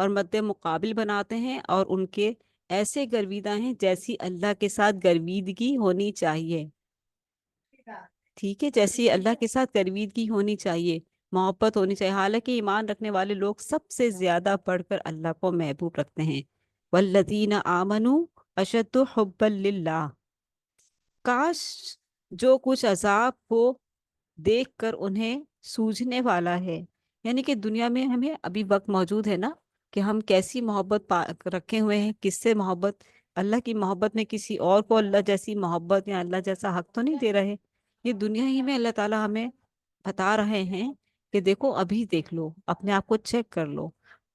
اور مد مقابل بناتے ہیں، اور ان کے ایسے گرویدہ ہیں جیسی اللہ کے ساتھ گرویدگی ہونی چاہیے، ٹھیک ہے، جیسی اللہ کے ساتھ گرویدگی ہونی چاہیے، محبت ہونی چاہیے۔ حالانکہ ایمان رکھنے والے لوگ سب سے زیادہ بڑھ کر اللہ کو محبوب رکھتے ہیں۔ والذین آمنوا اشد حبا للہ، کاش جو کچھ عذاب کو دیکھ کر انہیں سوجھنے والا ہے، یعنی کہ دنیا میں ہمیں ابھی وقت موجود ہے نا، کہ ہم کیسی محبت رکھے ہوئے ہیں، کس سے محبت، اللہ کی محبت میں کسی اور کو اللہ جیسی محبت یا اللہ جیسا حق تو نہیں دے رہے۔ یہ دنیا ہی میں اللہ تعالیٰ ہمیں بتا رہے ہیں کہ دیکھو، ابھی دیکھ لو، اپنے آپ کو چیک کر لو،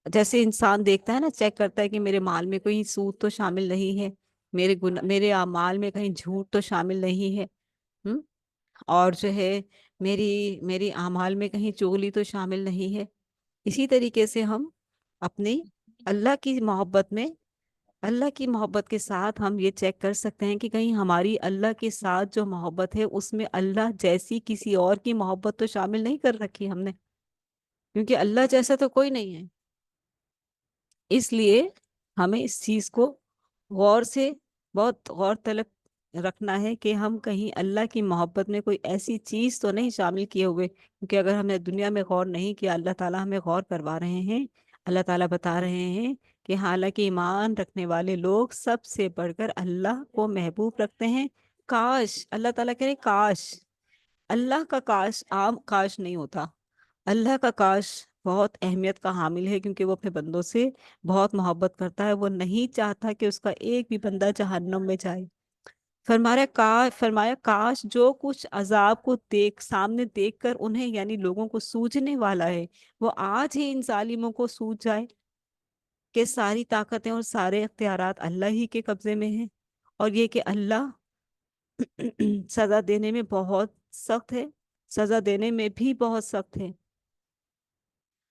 جیسے انسان دیکھتا ہے نا، چیک کرتا ہے کہ میرے مال میں کوئی سود تو شامل نہیں ہے، میرے اعمال میں کہیں جھوٹ تو شامل نہیں ہے، ہم؟ اور جو ہے میری اعمال میں کہیں چغلی تو شامل نہیں ہے۔ اسی طریقے سے ہم اپنی اللہ کی محبت میں، اللہ کی محبت کے ساتھ ہم یہ چیک کر سکتے ہیں کہ کہیں ہماری اللہ کے ساتھ جو محبت ہے اس میں اللہ جیسی کسی اور کی محبت تو شامل نہیں کر رکھی ہم نے، کیونکہ اللہ جیسا تو کوئی نہیں ہے۔ اس لیے ہمیں اس چیز کو غور سے، بہت غور طلب رکھنا ہے کہ ہم کہیں اللہ کی محبت میں کوئی ایسی چیز تو نہیں شامل کیے ہوئے، کیونکہ اگر ہم نے دنیا میں غور نہیں کیا، اللہ تعالیٰ ہمیں غور کروا رہے ہیں۔ اللہ تعالیٰ بتا رہے ہیں کہ حالانکہ ایمان رکھنے والے لوگ سب سے بڑھ کر اللہ کو محبوب رکھتے ہیں۔ کاش، اللہ تعالیٰ کہہ رہے کاش، اللہ کا کاش عام کاش نہیں ہوتا، اللہ کا کاش بہت اہمیت کا حامل ہے، کیونکہ وہ اپنے بندوں سے بہت محبت کرتا ہے، وہ نہیں چاہتا کہ اس کا ایک بھی بندہ جہنم میں جائے۔ فرمایا کاش جو کچھ عذاب کو سامنے دیکھ کر انہیں، یعنی لوگوں کو سوجھنے والا ہے، وہ آج ہی ان ظالموں کو سوجھ جائے کہ ساری طاقتیں اور سارے اختیارات اللہ ہی کے قبضے میں ہیں، اور یہ کہ اللہ سزا دینے میں بہت سخت ہے، سزا دینے میں بھی بہت سخت ہے۔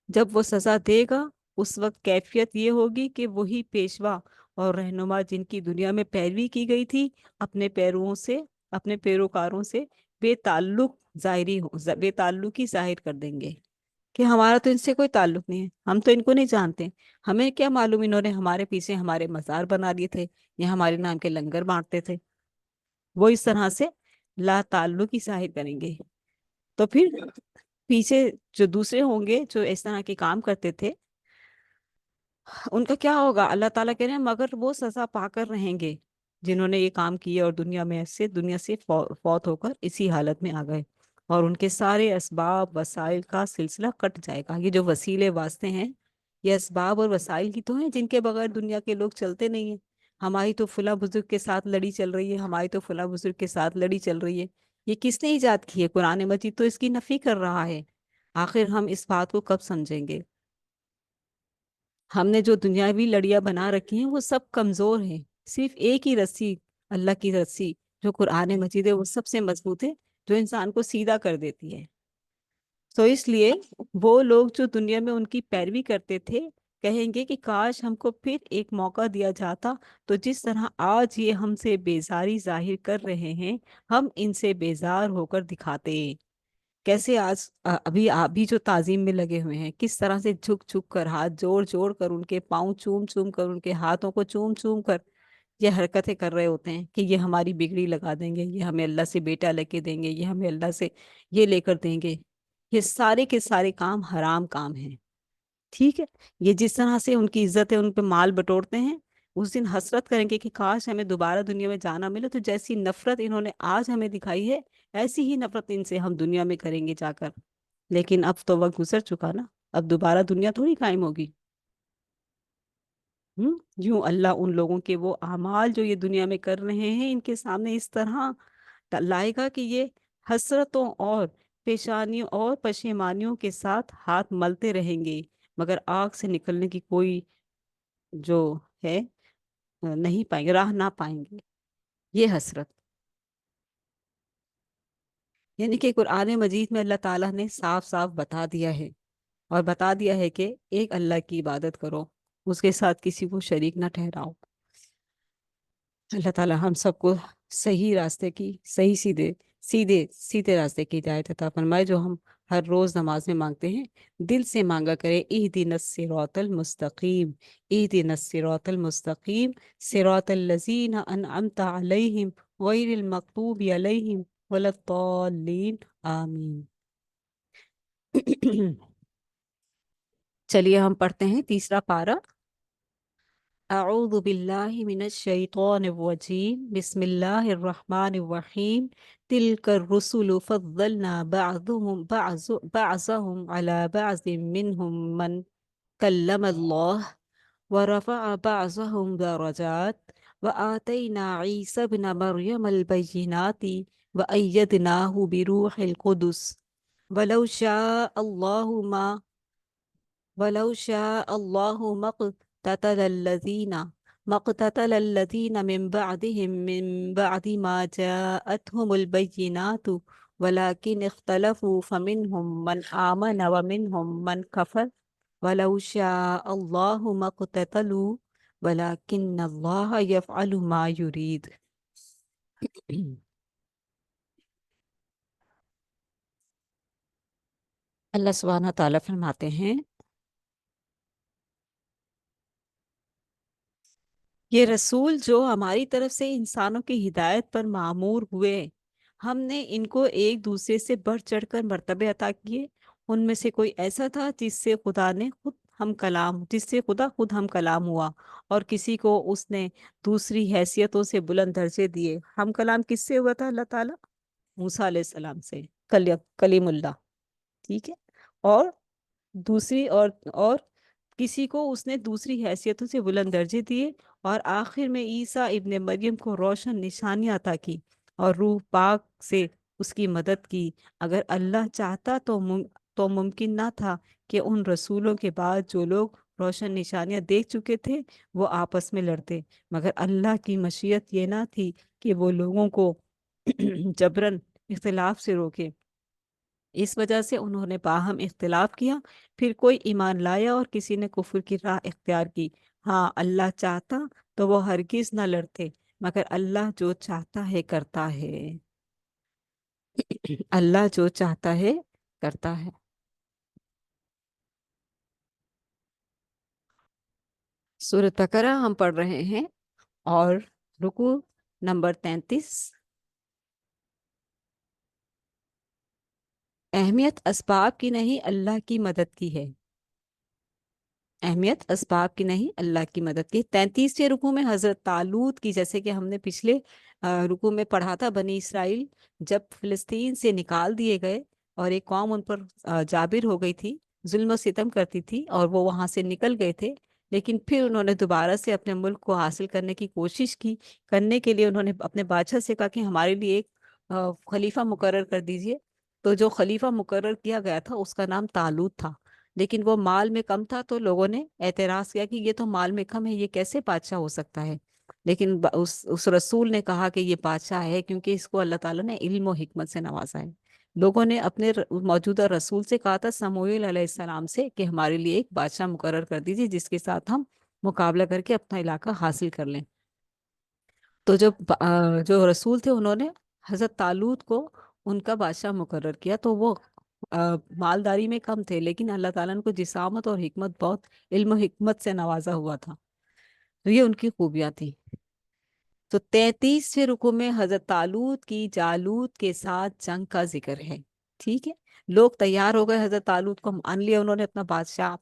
جب وہ سزا دے گا اس وقت کیفیت یہ ہوگی کہ وہی پیشوا اور رہنما جن کی دنیا میں پیروی کی گئی تھی، اپنے پیروکاروں سے بے تعلقی ظاہر کر دیں گے کہ ہمارا تو ان سے کوئی تعلق نہیں ہے، ہم تو ان کو نہیں جانتے، ہمیں کیا معلوم انہوں نے ہمارے پیچھے ہمارے مزار بنا دیے تھے یا ہمارے نام کے لنگر بانٹتے تھے۔ وہ اس طرح سے لا تعلقی ظاہر کریں گے۔ تو پھر پیچھے جو دوسرے ہوں گے جو اس طرح کے کام کرتے تھے، ان کا کیا ہوگا؟ اللہ تعالیٰ کہہ رہے ہیں مگر وہ سزا پا کر رہیں گے جنہوں نے یہ کام کیے اور دنیا سے فوت ہو کر اسی حالت میں آ گئے، اور ان کے سارے اسباب وسائل کا سلسلہ کٹ جائے گا۔ یہ جو وسیلے واسطے ہیں، یہ اسباب اور وسائل کی تو ہیں جن کے بغیر دنیا کے لوگ چلتے نہیں ہیں۔ ہماری تو فلاں بزرگ کے ساتھ لڑی چل رہی ہے، ہماری تو فلاں بزرگ کے ساتھ لڑی چل رہی ہے، یہ کس نے ایجاد کی ہے؟ قرآن مجید تو اس کی نفی کر رہا ہے۔ آخر ہم اس بات کو کب سمجھیں گے؟ ہم نے جو دنیاوی لڑیاں بنا رکھی ہیں وہ سب کمزور ہیں، صرف ایک ہی رسی، اللہ کی رسی جو قرآن مجید ہے، وہ سب سے مضبوط ہے، جو انسان کو سیدھا کر دیتی ہے۔ تو اس لیے وہ لوگ جو دنیا میں ان کی پیروی کرتے تھے کہیں گے کہ کاش ہم کو پھر ایک موقع دیا جاتا، تو جس طرح آج یہ ہم سے بیزاری ظاہر کر رہے ہیں، ہم ان سے بیزار ہو کر دکھاتے۔ کیسے آج ابھی آپ بھی جو تعظیم میں لگے ہوئے ہیں، کس طرح سے جھک جھک کر، ہاتھ جوڑ جوڑ کر، ان کے پاؤں چوم چوم کر، ان کے ہاتھوں کو چوم چوم کر یہ حرکتیں کر رہے ہوتے ہیں کہ یہ ہماری بگڑی لگا دیں گے، یہ ہمیں اللہ سے بیٹا لے کے دیں گے، یہ ہمیں اللہ سے یہ لے کر دیں گے۔ یہ سارے کے سارے کام حرام کام ہیں، ٹھیک ہے؟ یہ جس طرح سے ان کی عزت ہے، ان پہ مال بٹورتے ہیں، اس دن حسرت کریں گے کہ کاش ہمیں دوبارہ دنیا میں جانا ملے، تو جیسی نفرت انہوں نے آج ہمیں دکھائی ہے، ایسی ہی نفرت ان سے ہم دنیا میں کریں گے جا کر۔ لیکن اب تو وقت گزر چکا نا، اب دوبارہ دنیا تھوڑی قائم ہوگی۔ یوں اللہ ان لوگوں کے وہ اعمال جو یہ دنیا میں کر رہے ہیں ان کے سامنے اس طرح لائے گا کہ یہ حسرتوں اور پیشانیوں اور پشیمانیوں کے ساتھ ہاتھ ملتے رہیں گے، مگر آگ سے نکلنے کی کوئی جو ہے نہیں پائیں گے، راہ نہ پائیں گے۔ یہ حسرت، یعنی کہ قرآن مجید میں اللہ تعالیٰ نے صاف صاف بتا دیا ہے، اور بتا دیا ہے کہ ایک اللہ کی عبادت کرو، اس کے ساتھ کسی کو شریک نہ ٹھہراؤ۔ اللہ تعالیٰ ہم سب کو صحیح راستے کی، صحیح سیدھے سیدھے سیدھے راستے کی ہدایت عطا فرمائے، جو ہم ہر روز نماز میں مانگتے ہیں، دل سے مانگا کرے اہدنا الصراط المستقیم، اہدنا الصراط المستقیم، صراط الذین انعمت علیہم غیر المغضوب علیہم ولا الضالین، آمین۔ چلیے ہم پڑھتے ہیں تیسرا پارہ۔ اعوذ باللہ من الشیطان الرجیم، بسم اللہ الرحمن الرحیم۔ تلک الرسل فضلنا بعضهم على بعض منهم من کلم اللہ ورفع بعضهم درجات وآتینا عیسی ابن مریم البینات وأیدناه بروح القدس ولو شاء اللہ ما ولو شاء الله ما اقتتل الذين من بعد ما جاءتهم البينات ولكن اختلفوا فمنهم من آمن ومنهم من كفر ولو شاء الله ما اقتتلوا ولكن الله يفعل ما يريد۔ اللہ سبحانہ تعالیٰ فرماتے ہیں، یہ رسول جو ہماری طرف سے انسانوں کی ہدایت پر معمور ہوئے، ہم نے ان کو ایک دوسرے سے بڑھ چڑھ کر مرتبے عطا کیے۔ ان میں سے کوئی ایسا تھا جس سے خدا خود ہم کلام ہوا، اور کسی کو اس نے دوسری حیثیتوں سے بلند درجے دیے۔ ہم کلام کس سے ہوا تھا؟ اللہ تعالیٰ موسیٰ علیہ السلام سے، کلیم اللہ، ٹھیک ہے۔ اور اور کسی کو اس نے دوسری حیثیتوں سے بلند درجے دیے، اور آخر میں عیسیٰ ابن مریم کو روشن نشانیاں عطا کی اور روح پاک سے اس کی مدد کی۔ اگر اللہ چاہتا تو ممکن نہ تھا کہ ان رسولوں کے بعد جو لوگ روشن نشانیاں دیکھ چکے تھے وہ آپس میں لڑتے، مگر اللہ کی مشیت یہ نہ تھی کہ وہ لوگوں کو جبراً اختلاف سے روکے۔ اس وجہ سے انہوں نے باہم اختلاف کیا، پھر کوئی ایمان لایا اور کسی نے کفر کی راہ اختیار کی۔ ہاں، اللہ چاہتا تو وہ ہرگز نہ لڑتے، مگر اللہ جو چاہتا ہے کرتا ہے، اللہ جو چاہتا ہے کرتا ہے۔ سورۃ بقرہ ہم پڑھ رہے ہیں، اور رکوع نمبر 33۔ اہمیت اسباب کی نہیں، اللہ کی مدد کی ہے۔ اہمیت اسباب کی نہیں، اللہ کی مدد کی۔ 33ویں رکوع میں حضرت طالوت کی، جیسے کہ ہم نے پچھلے رکوع میں پڑھا تھا، بنی اسرائیل جب فلسطین سے نکال دیے گئے اور ایک قوم ان پر جابر ہو گئی تھی، ظلم و ستم کرتی تھی، اور وہ وہاں سے نکل گئے تھے، لیکن پھر انہوں نے دوبارہ سے اپنے ملک کو حاصل کرنے کی کوشش کی۔ کرنے کے لیے انہوں نے اپنے بادشاہ سے کہا کہ ہمارے لیے ایک خلیفہ مقرر کر دیجئے۔ تو جو خلیفہ مقرر کیا گیا تھا اس کا نام طالوت تھا، لیکن وہ مال میں کم تھا، تو لوگوں نے اعتراض کیا کہ یہ تو مال میں کم ہے، یہ کیسے بادشاہ ہو سکتا ہے؟ لیکن اس رسول نے کہا کہ یہ بادشاہ ہے کیونکہ اس کو اللہ تعالیٰ نے علم و حکمت سے نوازا ہے۔ لوگوں نے اپنے موجودہ رسول سے کہا تھا، سموئیل علیہ السلام سے، کہ ہمارے لیے ایک بادشاہ مقرر کر دیجیے جس کے ساتھ ہم مقابلہ کر کے اپنا علاقہ حاصل کر لیں۔ تو جو رسول تھے انہوں نے حضرت طالوت کو ان کا بادشاہ مقرر کیا، تو وہ مالداری میں کم تھے، لیکن اللہ تعالیٰ نے کو جسامت اور حکمت، بہت علم و حکمت سے نوازا ہوا تھا، تو یہ ان کی خوبیاں تھیں۔ تو 33ویں رکوع میں حضرت طالوت کی جالوت کے ساتھ جنگ کا ذکر ہے، ٹھیک ہے۔ لوگ تیار ہو گئے، حضرت طالوت کو مان لیا انہوں نے اپنا بادشاہ،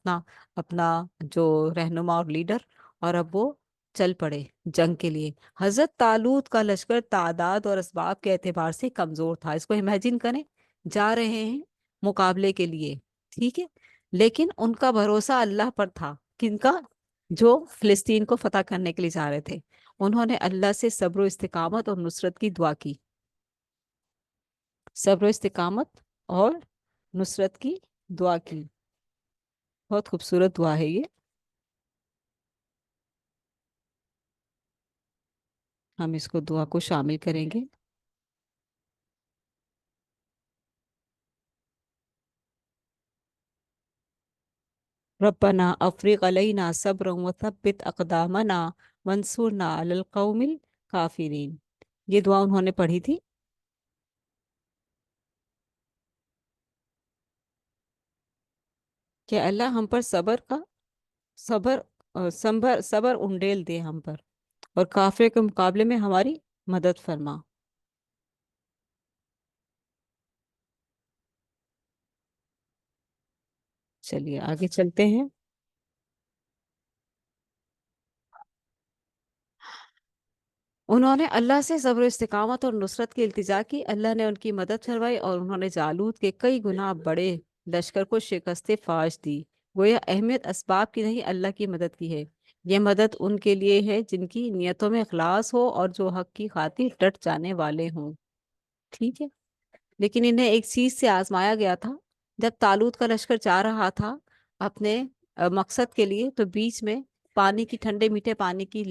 اپنا جو رہنما اور لیڈر، اور اب وہ چل پڑے جنگ کے لیے۔ حضرت طالوت کا لشکر تعداد اور اسباب کے اعتبار سے کمزور تھا، اس کو امیجن کریں، جا رہے ہیں مقابلے کے لیے، ٹھیک ہے، لیکن ان کا بھروسہ اللہ پر تھا۔ کن کا؟ جو فلسطین کو فتح کرنے کے لیے جا رہے تھے، انہوں نے اللہ سے صبر و استقامت اور نصرت کی دعا کی، صبر و استقامت اور نصرت کی دعا کی۔ بہت خوبصورت دعا ہے یہ، ہم اس کو دعا کو شامل کریں گے۔ ربنا افرغ علینا صبرا وثبت اقدامنا وانصرنا علی القوم الکافرین، یہ دعا انہوں نے پڑھی تھی۔ کہ اللہ ہم پر صبر صبر انڈیل دے ہم پر، اور کافر کے مقابلے میں ہماری مدد فرما۔ چلیے آگے چلتے ہیں۔ انہوں نے اللہ سے صبر و استقامت اور نصرت کی التجا کی، اللہ نے ان کی مدد فرمائی اور انہوں نے جالوت کے کئی گنا بڑے لشکر کو شکست فاش دی۔ گویا اہمیت اسباب کی نہیں، اللہ کی مدد کی ہے۔ یہ مدد ان کے لیے ہے جن کی نیتوں میں اخلاص ہو اور جو حق کی خاطر ڈٹ جانے والے ہوں۔ ٹھیک ہے، لیکن انہیں ایک چیز سے آزمایا گیا تھا۔ جب طالوت کا لشکر جا رہا تھا اپنے مقصد کے لیے، تو بیچ میں پانی کی، ٹھنڈے میٹھے پانی کی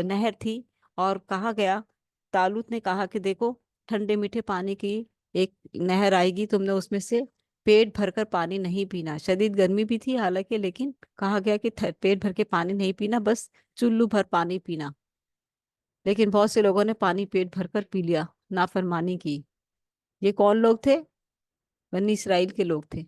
نہر تھی، اور کہا گیا، طالوت نے کہا کہ دیکھو، ٹھنڈے میٹھے پانی کی ایک نہر آئے گی، تم نے اس میں سے پیٹ بھر کر پانی نہیں پینا۔ شدید گرمی بھی تھی حالانکہ، لیکن کہا گیا کہ پیٹ بھر کے پانی نہیں پینا، بس چلو بھر پانی پینا۔ لیکن بہت سے لوگوں نے پانی پیٹ بھر کر پی لیا، نافرمانی کی۔ یہ کون لوگ تھے؟ بنی اسرائیل کے لوگ تھے۔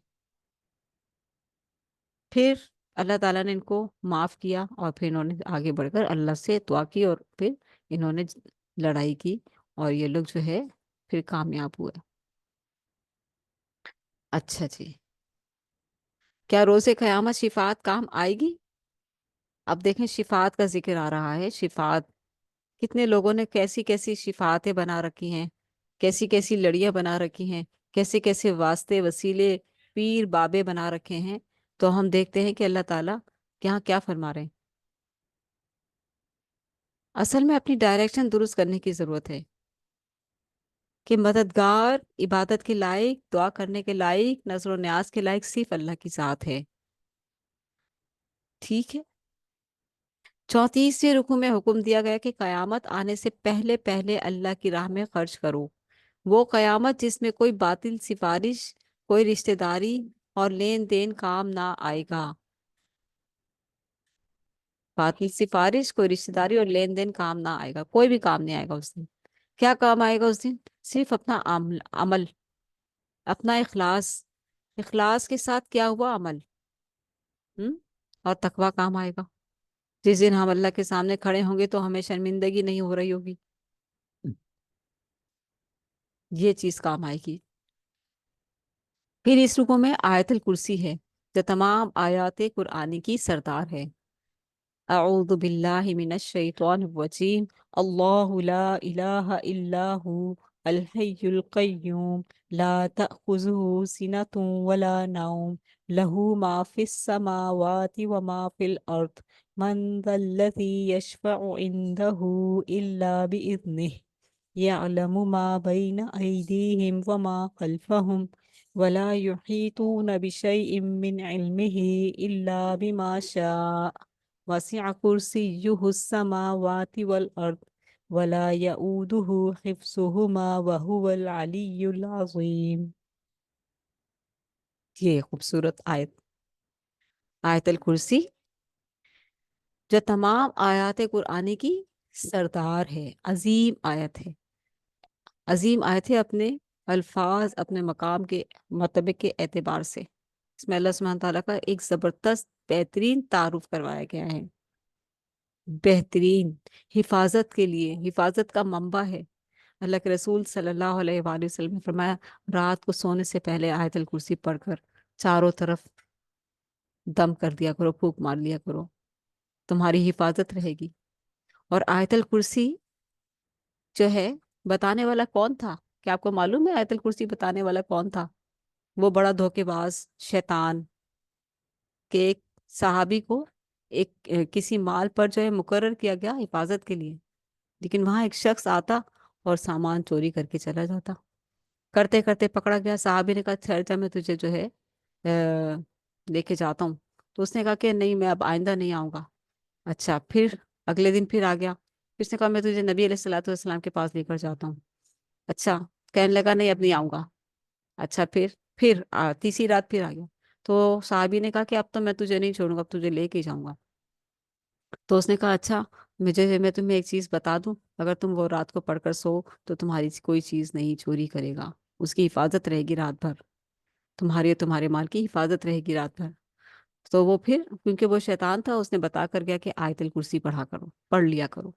پھر اللہ تعالیٰ نے ان کو معاف کیا، اور پھر انہوں نے آگے بڑھ کر اللہ سے دعا کی، اور پھر انہوں نے لڑائی کی، اور یہ لوگ جو ہے پھر کامیاب ہوئے۔ اچھا جی، کیا روز قیامت شفاعت کام آئے گی؟ اب دیکھیں شفاعت کا ذکر آ رہا ہے۔ شفاعت، کتنے لوگوں نے کیسی کیسی شفاعتیں بنا رکھی ہیں، کیسی کیسی لڑیاں بنا رکھی ہیں، کیسے کیسے واسطے وسیلے پیر بابے بنا رکھے ہیں۔ تو ہم دیکھتے ہیں کہ اللہ تعالیٰ یہاں کیا فرما رہے ہیں۔ اصل میں اپنی ڈائریکشن درست کرنے کی ضرورت ہے، کہ مددگار، عبادت کے لائق، دعا کرنے کے لائق، نظر و نیاز کے لائق صرف اللہ کی ذات ہے۔ ٹھیک ہے، 34ویں رکوع میں حکم دیا گیا کہ قیامت آنے سے پہلے پہلے اللہ کی راہ میں خرچ کرو۔ وہ قیامت جس میں کوئی باطل سفارش، کوئی رشتہ داری اور لین دین کام نہ آئے گا۔ باطل سفارش، کوئی رشتہ داری اور لین دین کام نہ آئے گا، کوئی بھی کام نہیں آئے گا اس دن۔ کیا کام آئے گا اس دن؟ صرف اپنا عمل، اپنا اخلاص۔ اخلاص کے ساتھ کیا ہوا؟ عمل۔ اور تقوی کام آئے گا۔ جس دن ہم اللہ کے سامنے کھڑے ہوں گے تو ہمیں شرمندگی نہیں ہو رہی ہوگی، یہ چیز کام آئے گی۔ پھر اس رکوع میں آیت الکرسی ہے، جو تمام آیات قرآنی کی سردار ہے۔ اعوذ باللہ من الشیطان الرجیم، اللہ لا الہ الا ہو الحی القیوم لا تأخذہ سنۃ ولا نوم لہ ما فی السماوات وما فی الارض من ذا الذی یشفع عندہ الا بإذنہ يعلم ما بين أيديهم وما خلفهم ولا يحيطون بشيء من علمه إلا بما شاء وسع كرسيه السماوات والأرض ولا يؤوده حفظهما وهو العلي العظيم۔ یہ خوبصورت آیت الکرسی، جو تمام آیات قرآنی کی سردار ہے، عظیم آیت ہے۔ عظیم آیت ہے اپنے الفاظ، اپنے مقام کے مرتبے کے اعتبار سے۔ اس میں اللہ سبحانہ تعالیٰ کا ایک زبردست بہترین تعارف کروایا گیا ہے۔ بہترین حفاظت کے لیے، حفاظت کا منبع ہے۔ اللہ کے رسول صلی اللہ علیہ وآلہ وسلم نے فرمایا، رات کو سونے سے پہلے آیت الکرسی پڑھ کر چاروں طرف دم کر دیا کرو، پھونک مار لیا کرو، تمہاری حفاظت رہے گی۔ اور آیت الکرسی جو ہے، بتانے والا کون تھا؟ کیا آپ کو معلوم ہے آیت الکرسی بتانے والا کون تھا؟ وہ بڑا دھوکے باز شیطان، کہ ایک صحابی کو ایک کسی مال پر جو ہے مقرر کیا گیا حفاظت کے لیے، لیکن وہاں ایک شخص آتا اور سامان چوری کر کے چلا جاتا۔ کرتے کرتے پکڑا گیا، صحابی نے کہا ٹھہر جا، میں تجھے جو ہے لے کے جاتا ہوں۔ تو اس نے کہا کہ نہیں، میں اب آئندہ نہیں آؤں گا۔ اچھا، پھر اگلے دن پھر آ گیا، پھر اس نے کہا میں تجھے نبی علیہ الصلوۃ والسلام کے پاس لے کر جاتا ہوں۔ اچھا، کہنے لگا نہیں اب نہیں آؤں گا۔ اچھا، پھر تیسری رات پھر آ گیا، تو صحابی نے کہا کہ اب تو میں تجھے نہیں چھوڑوں گا، اب تجھے لے کے جاؤں گا۔ تو اس نے کہا اچھا، میں تمہیں ایک چیز بتا دوں، اگر تم وہ رات کو پڑھ کر سو تو تمہاری کوئی چیز نہیں چوری کرے گا، اس کی حفاظت رہے گی رات بھر۔ تمہاری اور تمہارے مال کی حفاظت رہے گی رات بھر۔ تو وہ پھر کیونکہ وہ شیطان تھا، اس نے بتا کر گیا کہ آیت الکرسی پڑھا کرو، پڑھ لیا کرو۔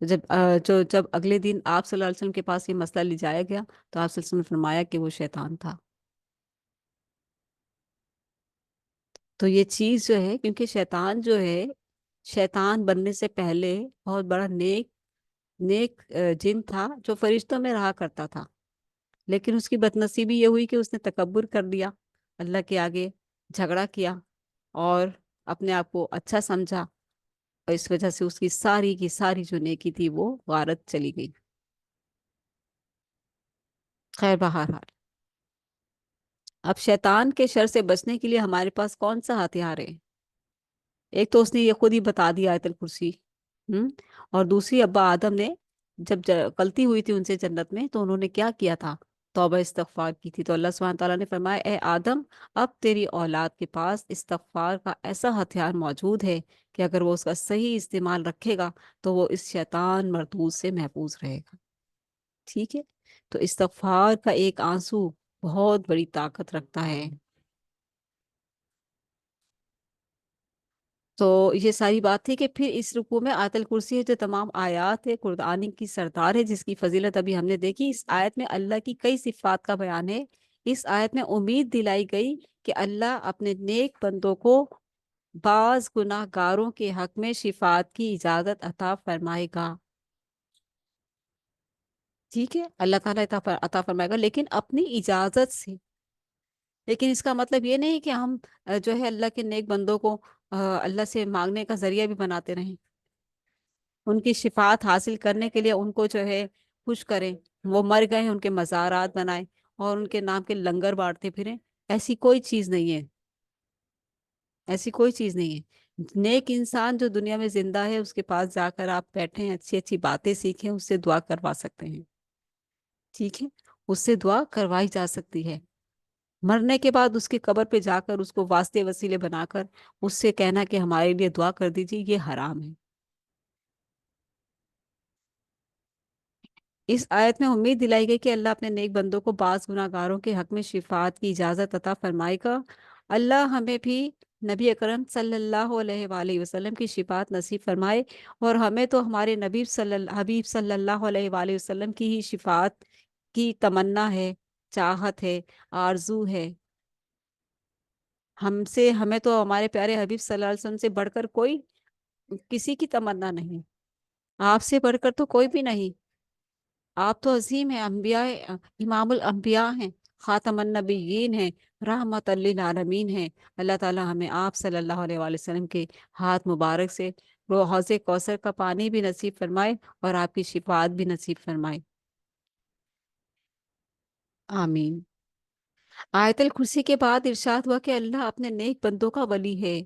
جب اگلے دن آپ صلی اللہ علیہ وسلم کے پاس یہ مسئلہ لے جایا گیا تو آپ صلی اللہ علیہ وسلم نے فرمایا کہ وہ شیطان تھا۔ تو یہ چیز جو ہے، کیونکہ شیطان جو ہے، شیطان بننے سے پہلے بہت بڑا نیک نیک جن تھا جو فرشتوں میں رہا کرتا تھا، لیکن اس کی بدنصیبی یہ ہوئی کہ اس نے تکبر کر دیا، اللہ کے آگے جھگڑا کیا اور اپنے آپ کو اچھا سمجھا، اور اس وجہ سے اس کی ساری کی ساری جو نیکی تھی وہ غارت چلی گئی۔ خیر بہرحال، اب شیطان کے شر سے بچنے کے لیے ہمارے پاس کون سا ہتھیار ہے؟ ایک تو اس نے یہ خود ہی بتا دیا آیت الکرسی، اور دوسری ابا آدم نے جب غلطی ہوئی تھی ان سے جنت میں تو انہوں نے کیا کیا تھا؟ توبہ استغفار کی تھی۔ تو اللہ سبحانہ تعالیٰ نے فرمایا اے آدم، اب تیری اولاد کے پاس استغفار کا ایسا ہتھیار موجود ہے کہ اگر وہ اس کا صحیح استعمال رکھے گا تو وہ اس شیطان مردود سے محفوظ رہے گا۔ ٹھیک ہے؟ تو استغفار کا ایک آنسو بہت بڑی طاقت رکھتا ہے۔ تو یہ ساری بات تھی کہ پھر اس رکوع میں آیت الکرسی ہے جو تمام آیات ہے، قرآن کی سردار ہے، جس کی فضیلت ابھی ہم نے دیکھی۔ اس آیت میں اللہ کی کئی صفات کا بیان ہے۔ اس آیت میں امید دلائی گئی کہ اللہ اپنے نیک بندوں کو بعض گناہ گاروں کے حق میں شفاعت کی اجازت عطا فرمائے گا۔ ٹھیک ہے، اللہ تعالیٰ عطا فرمائے گا لیکن اپنی اجازت سے۔ لیکن اس کا مطلب یہ نہیں کہ ہم جو ہے اللہ کے نیک بندوں کو اللہ سے مانگنے کا ذریعہ بھی بناتے رہیں، ان کی شفاعت حاصل کرنے کے لیے ان کو جو ہے خوش کریں، وہ مر گئے ہیں ان کے مزارات بنائیں اور ان کے نام کے لنگر بانٹتے پھریں۔ ایسی کوئی چیز نہیں ہے، ایسی کوئی چیز نہیں ہے۔ نیک انسان جو دنیا میں زندہ ہے اس کے پاس جا کر آپ بیٹھیں، اچھی اچھی باتیں سیکھیں، اس سے دعا کروا سکتے ہیں۔ ٹھیک ہے، اس سے دعا کروائی جا سکتی ہے۔ مرنے کے بعد اس کی قبر پہ جا کر اس کو واسطے وسیلے بنا کر اس سے کہنا کہ ہمارے لیے دعا کر دیجیے، یہ حرام ہے۔ اس آیت میں امید دلائی گئی کہ اللہ اپنے نیک بندوں کو بعض گناہ گاروں کے حق میں شفاعت کی اجازت عطا فرمائے گا۔ اللہ ہمیں بھی نبی اکرم صلی اللہ علیہ وآلہ وسلم کی شفاعت نصیب فرمائے، اور ہمیں تو ہمارے حبیب صلی اللہ علیہ وآلہ وسلم کی ہی شفاعت کی تمنا ہے، چاہت ہے، آرزو ہے۔ ہمیں تو ہمارے پیارے حبیب صلی اللہ علیہ وسلم سے بڑھ کر کوئی کسی کی تمنا نہیں، آپ سے بڑھ کر تو کوئی بھی نہیں۔ آپ تو عظیم ہیں، انبیاء، امام الانبیاء ہیں، خاتم النبیین ہیں، رحمت للعالمین ہیں۔ اللہ تعالی ہمیں آپ صلی اللہ علیہ وآلہ وسلم کے ہاتھ مبارک سے وہ حوض کوثر کا پانی بھی نصیب فرمائے اور آپ کی شفاعت بھی نصیب فرمائے۔ آمین۔ آیت الکرسی کے بعد ارشاد ہوا کہ اللہ اپنے نیک بندوں کا ولی ہے۔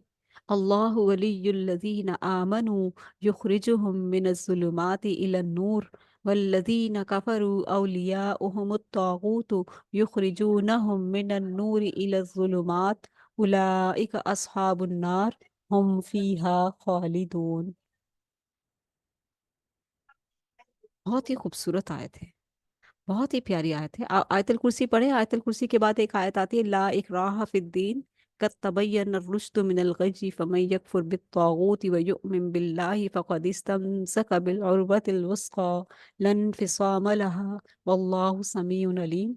اللہ ولی الذین آمنوا یخرجہم من الظلمات الی النور والذین کفروا اولیاؤہم الطاغوت یخرجونہم من النور الی الظلمات اولئک اصحاب النار ہم فیہا خالدون۔ بہت ہی خوبصورت آیت ہے، بہت ہی پیاری آیت ہے۔ آیت الکرسی پڑھیں۔ آیت الکرسی کے بعد ایک آیت آتی ہے لا اکراہ فی الدین قد تبین الرشد من الغی فمن یکفر بالطاغوت ویؤمن باللہ فقد استمسک بالعروۃ الوثقی لا انفصام لها واللہ سمیع علیم۔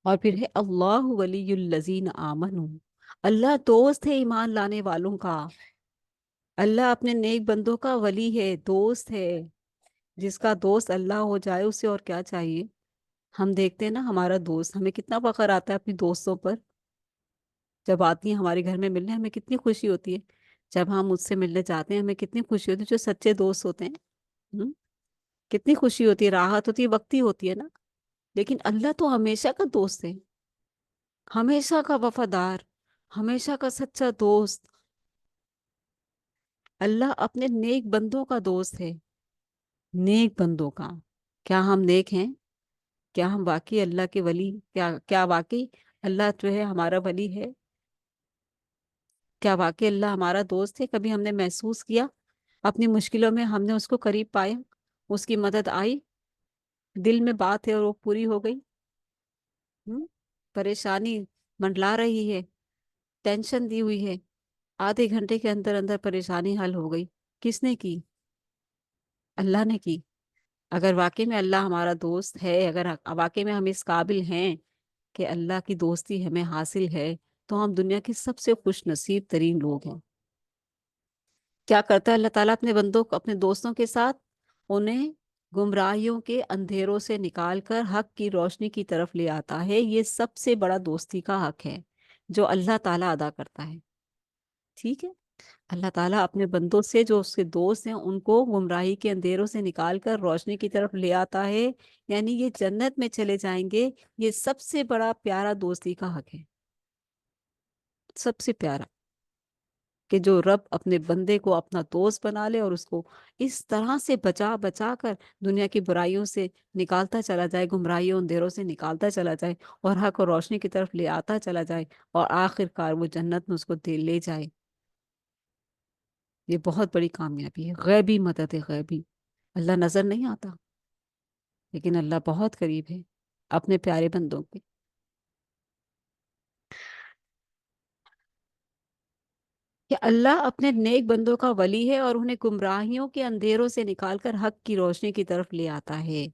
اور پھر ہے اللہ ولی الذین آمنوا، اللہ دوست ہے ایمان لانے والوں کا۔ اللہ اپنے نیک بندوں کا ولی ہے، دوست ہے۔ جس کا دوست اللہ ہو جائے اسے اور کیا چاہیے؟ ہم دیکھتے ہیں نا ہمارا دوست، ہمیں کتنا فخر آتا ہے اپنی دوستوں پر۔ جب آتی ہیں ہمارے گھر میں ملنے ہمیں کتنی خوشی ہوتی ہے، جب ہم مجھ سے ملنے جاتے ہیں ہمیں کتنی خوشی ہوتی ہے، جو سچے دوست ہوتے ہیں۔ کتنی خوشی ہوتی ہے، راحت ہوتی ہے، وقتی ہوتی ہے نا۔ لیکن اللہ تو ہمیشہ کا دوست ہے، ہمیشہ کا وفادار، ہمیشہ کا سچا دوست۔ اللہ اپنے نیک بندوں کا دوست ہے، نیک بندوں کا۔ کیا ہم نیک ہیں؟ کیا ہم واقعی اللہ کے ولی، کیا واقعی اللہ جو ہے ہمارا ولی ہے؟ کیا واقعی اللہ ہمارا دوست ہے؟ کبھی ہم نے محسوس کیا اپنی مشکلوں میں ہم نے اس کو قریب پایا، اس کی مدد آئی؟ دل میں بات ہے اور وہ پوری ہو گئی. پریشانی منڈلا رہی ہے، ٹینشن دی ہوئی ہے، آدھے گھنٹے کے اندر اندر پریشانی حل ہو گئی. کس نے کی؟ اللہ نے کی. اگر واقعی میں اللہ ہمارا دوست ہے، اگر واقعی میں ہم اس قابل ہیں کہ اللہ کی دوستی ہمیں حاصل ہے، تو ہم دنیا کے سب سے خوش نصیب ترین لوگ ہیں. کیا کرتا ہے اللہ تعالیٰ اپنے بندوں کو، اپنے دوستوں کے ساتھ؟ انہیں گمراہیوں کے اندھیروں سے نکال کر حق کی روشنی کی طرف لے آتا ہے. یہ سب سے بڑا دوستی کا حق ہے جو اللہ تعالیٰ ادا کرتا ہے. ٹھیک ہے. اللہ تعالیٰ اپنے بندوں سے، جو اس کے دوست ہیں، ان کو گمراہی کے اندھیروں سے نکال کر روشنی کی طرف لے آتا ہے. یعنی یہ جنت میں چلے جائیں گے. یہ سب سے بڑا پیارا دوستی کا حق ہے، سب سے پیارا، کہ جو رب اپنے بندے کو اپنا دوست بنا لے اور اس کو اس طرح سے بچا بچا کر دنیا کی برائیوں سے نکالتا چلا جائے، گمراہیوں اندھیروں سے نکالتا چلا جائے، اور حق اور روشنی کی طرف لے آتا چلا جائے، اور آخر کار وہ جنت میں اس کو دے لے جائے. یہ بہت بڑی کامیابی ہے، غیبی مدد ہے، غیبی. اللہ نظر نہیں آتا، لیکن اللہ بہت قریب ہے اپنے پیارے بندوں کے. کہ اللہ اپنے نیک بندوں کا ولی ہے اور انہیں گمراہیوں کے اندھیروں سے نکال کر حق کی روشنی کی طرف لے آتا ہے.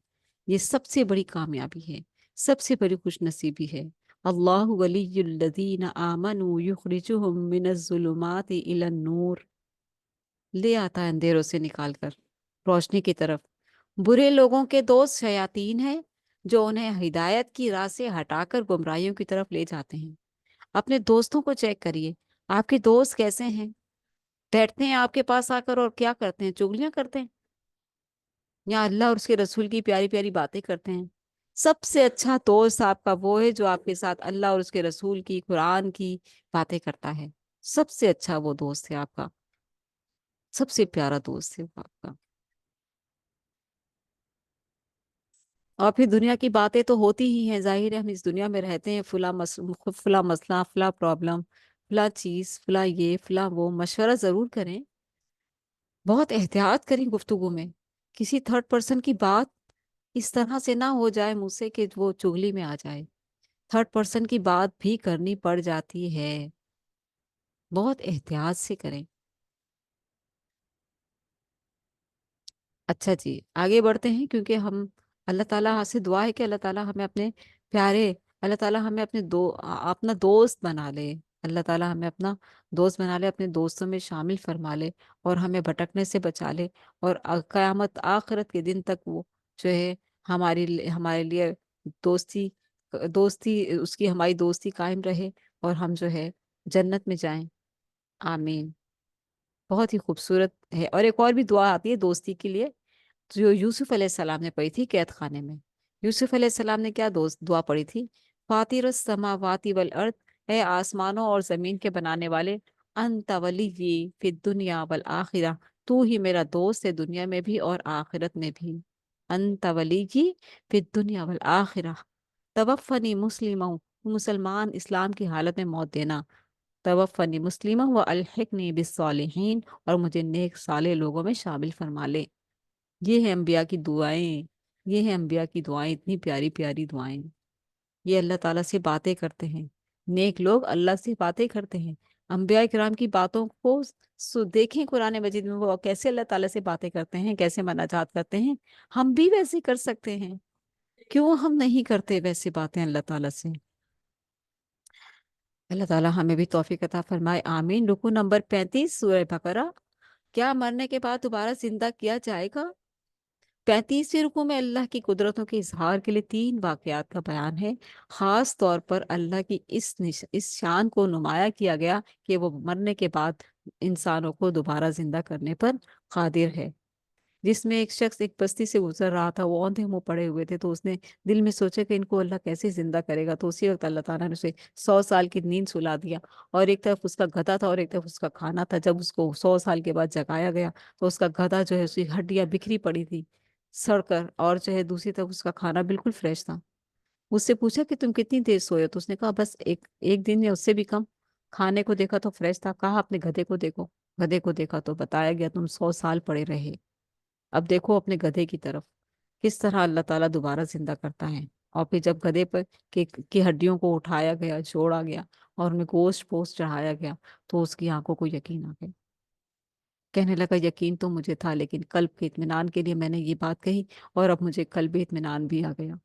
یہ سب سے بڑی کامیابی ہے، سب سے بڑی خوش نصیبی ہے. اللہ ولی الذین آمنوا یخرجہم من الظلمات الی النور. لے آتا ہے اندھیروں سے نکال کر روشنی کی طرف. برے لوگوں کے دوست شیاطین ہیں جو انہیں ہدایت کی راہ سے ہٹا کر گمراہیوں کی طرف لے جاتے ہیں. اپنے دوستوں کو چیک کریے، آپ کے دوست کیسے ہیں؟ بیٹھتے ہیں آپ کے پاس آ کر اور کیا کرتے ہیں؟ چگلیاں کرتے ہیں، یا اللہ اور اس کے رسول کی پیاری پیاری باتیں کرتے ہیں؟ سب سے اچھا دوست آپ کا وہ ہے جو آپ کے ساتھ اللہ اور اس کے رسول کی، قرآن کی باتیں کرتا ہے. سب سے اچھا وہ دوست ہے آپ کا، سب سے پیارا دوست ہے وہ آپ کا. اور پھر دنیا کی باتیں تو ہوتی ہی ہیں، ظاہر ہے ہم اس دنیا میں رہتے ہیں. فلاں مسئلہ، فلاں پرابلم، فلاں چیز، فلاں یہ، فلاں وہ. مشورہ ضرور کریں، بہت احتیاط کریں گفتگو میں. کسی تھرڈ پرسن کی بات اس طرح سے نہ ہو جائے مجھ سے کہ وہ چگلی میں آ جائے. تھرڈ پرسن کی بات بھی کرنی پڑ جاتی ہے، بہت احتیاط سے کریں. اچھا جی، آگے بڑھتے ہیں، کیونکہ ہم، اللہ تعالیٰ سے دعا ہے کہ اللہ تعالیٰ ہمیں اپنے پیارے، اللہ تعالیٰ ہمیں اپنے اپنا دوست بنا لے. اللہ تعالیٰ ہمیں اپنا دوست بنا لے، اپنے دوستوں میں شامل فرما لے، اور ہمیں بھٹکنے سے بچا لے، اور قیامت آخرت کے دن تک وہ جو ہے ہمارے لیے دوستی دوستی اس کی، ہماری دوستی قائم رہے، اور ہم جو ہے جنت میں جائیں. آمین. بہت ہی خوبصورت ہے. اور ایک اور بھی دعا آتی ہے دوستی کے لیے، جو یوسف علیہ السلام نے پڑھی تھی قید خانے میں. یوسف علیہ السلام نے کیا دوست دعا پڑھی تھی؟ فاطر السماوات والارض، اے آسمانوں اور زمین کے بنانے والے، انت ولی فی الدنیا والآخرہ، تو ہی میرا دوست ہے دنیا میں بھی اور آخرت میں بھی. انت ولی فی الدنیا والآخرہ، توفنی مسلمہ، مسلمان اسلام کی حالت میں موت دینا. توفنی مسلمہ و الحقنی بالصالحین، اور مجھے نیک صالح لوگوں میں شامل فرما لے. یہ ہے انبیاء کی دعائیں، یہ ہے انبیاء کی دعائیں، اتنی پیاری پیاری دعائیں. یہ اللہ تعالیٰ سے باتیں کرتے ہیں، نیک لوگ اللہ سے باتیں کرتے ہیں. انبیاء کرام کی باتوں کو دیکھیں قرآن مجید میں، وہ کیسے اللہ تعالیٰ سے باتیں کرتے ہیں، کیسے مناجات کرتے ہیں. ہم بھی ویسے کر سکتے ہیں، کیوں ہم نہیں کرتے ویسے باتیں اللہ تعالیٰ سے؟ اللہ تعالیٰ ہمیں بھی توفیق عطا فرمائے. آمین. رکو نمبر 35 سورہ بقرہ. کیا مرنے کے بعد دوبارہ زندہ کیا جائے گا؟ 35ویں رکوع میں اللہ کی قدرتوں کے اظہار کے لیے 3 واقعات کا بیان ہے. خاص طور پر اللہ کی اس شان کو نمایاں کیا گیا کہ وہ مرنے کے بعد انسانوں کو دوبارہ زندہ کرنے پر قادر ہے. جس میں ایک شخص ایک بستی سے گزر رہا تھا، وہ اوندھے منہ پڑے ہوئے تھے، تو اس نے دل میں سوچا کہ ان کو اللہ کیسے زندہ کرے گا. تو اسی وقت اللہ تعالیٰ نے اسے 100 سال کی نیند سلا دیا، اور ایک طرف اس کا گدھا تھا اور ایک طرف اس کا کھانا تھا. جب اس کو 100 سال کے بعد جگایا گیا تو اس کا گدھا جو ہے، اس کی ہڈیاں بکھری پڑی تھی سڑ کر، اور جو ہے دوسری طرف اس کا کھانا بالکل فریش تھا. اس سے پوچھا کہ تم کتنی دیر سوئے ہو؟ تو اس نے کہا بس ایک دن یا اس سے بھی کم. کھانے کو دیکھا تو فریش تھا. کہا اپنے گدھے کو دیکھو. گدھے کو دیکھا تو بتایا گیا تم 100 سال پڑے رہے. اب دیکھو اپنے گدھے کی طرف کس طرح اللہ تعالیٰ دوبارہ زندہ کرتا ہے. اور پھر جب گدھے پر کی ہڈیوں کو اٹھایا گیا، جوڑا گیا اور انہیں گوشت پوست چڑھایا گیا تو اس کی آنکھوں کو یقین آ گیا. کہنے لگا یقین تو مجھے تھا لیکن قلب کے اطمینان کے لیے میں نے یہ بات کہی، اور اب مجھے قلب اطمینان بھی آ گیا.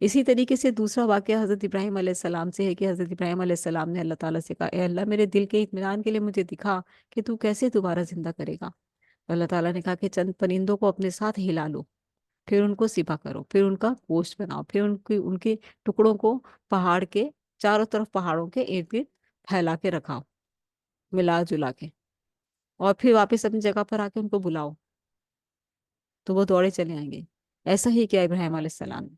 اسی طریقے سے دوسرا واقعہ حضرت ابراہیم علیہ السلام سے ہے کہ حضرت ابراہیم علیہ السلام نے اللہ تعالیٰ سے کہا اے اللہ میرے دل کے اطمینان کے لیے مجھے دکھا کہ تو کیسے دوبارہ زندہ کرے گا. تو اللہ تعالیٰ نے کہا کہ چند پرندوں کو اپنے ساتھ ہلا لو، پھر ان کو ذبح کرو، پھر ان کا گوشت بناؤ، پھر ان کے ٹکڑوں کو پہاڑ کے چاروں طرف، پہاڑوں کے ارد گرد پھیلا کے رکھاؤ، ملا جلا کے، اور پھر واپس اپنی جگہ پر آ کے ان کو بلاؤ تو وہ دوڑے چلے آئیں گے. ایسا ہی کیا ابراہیم علیہ السلام نے.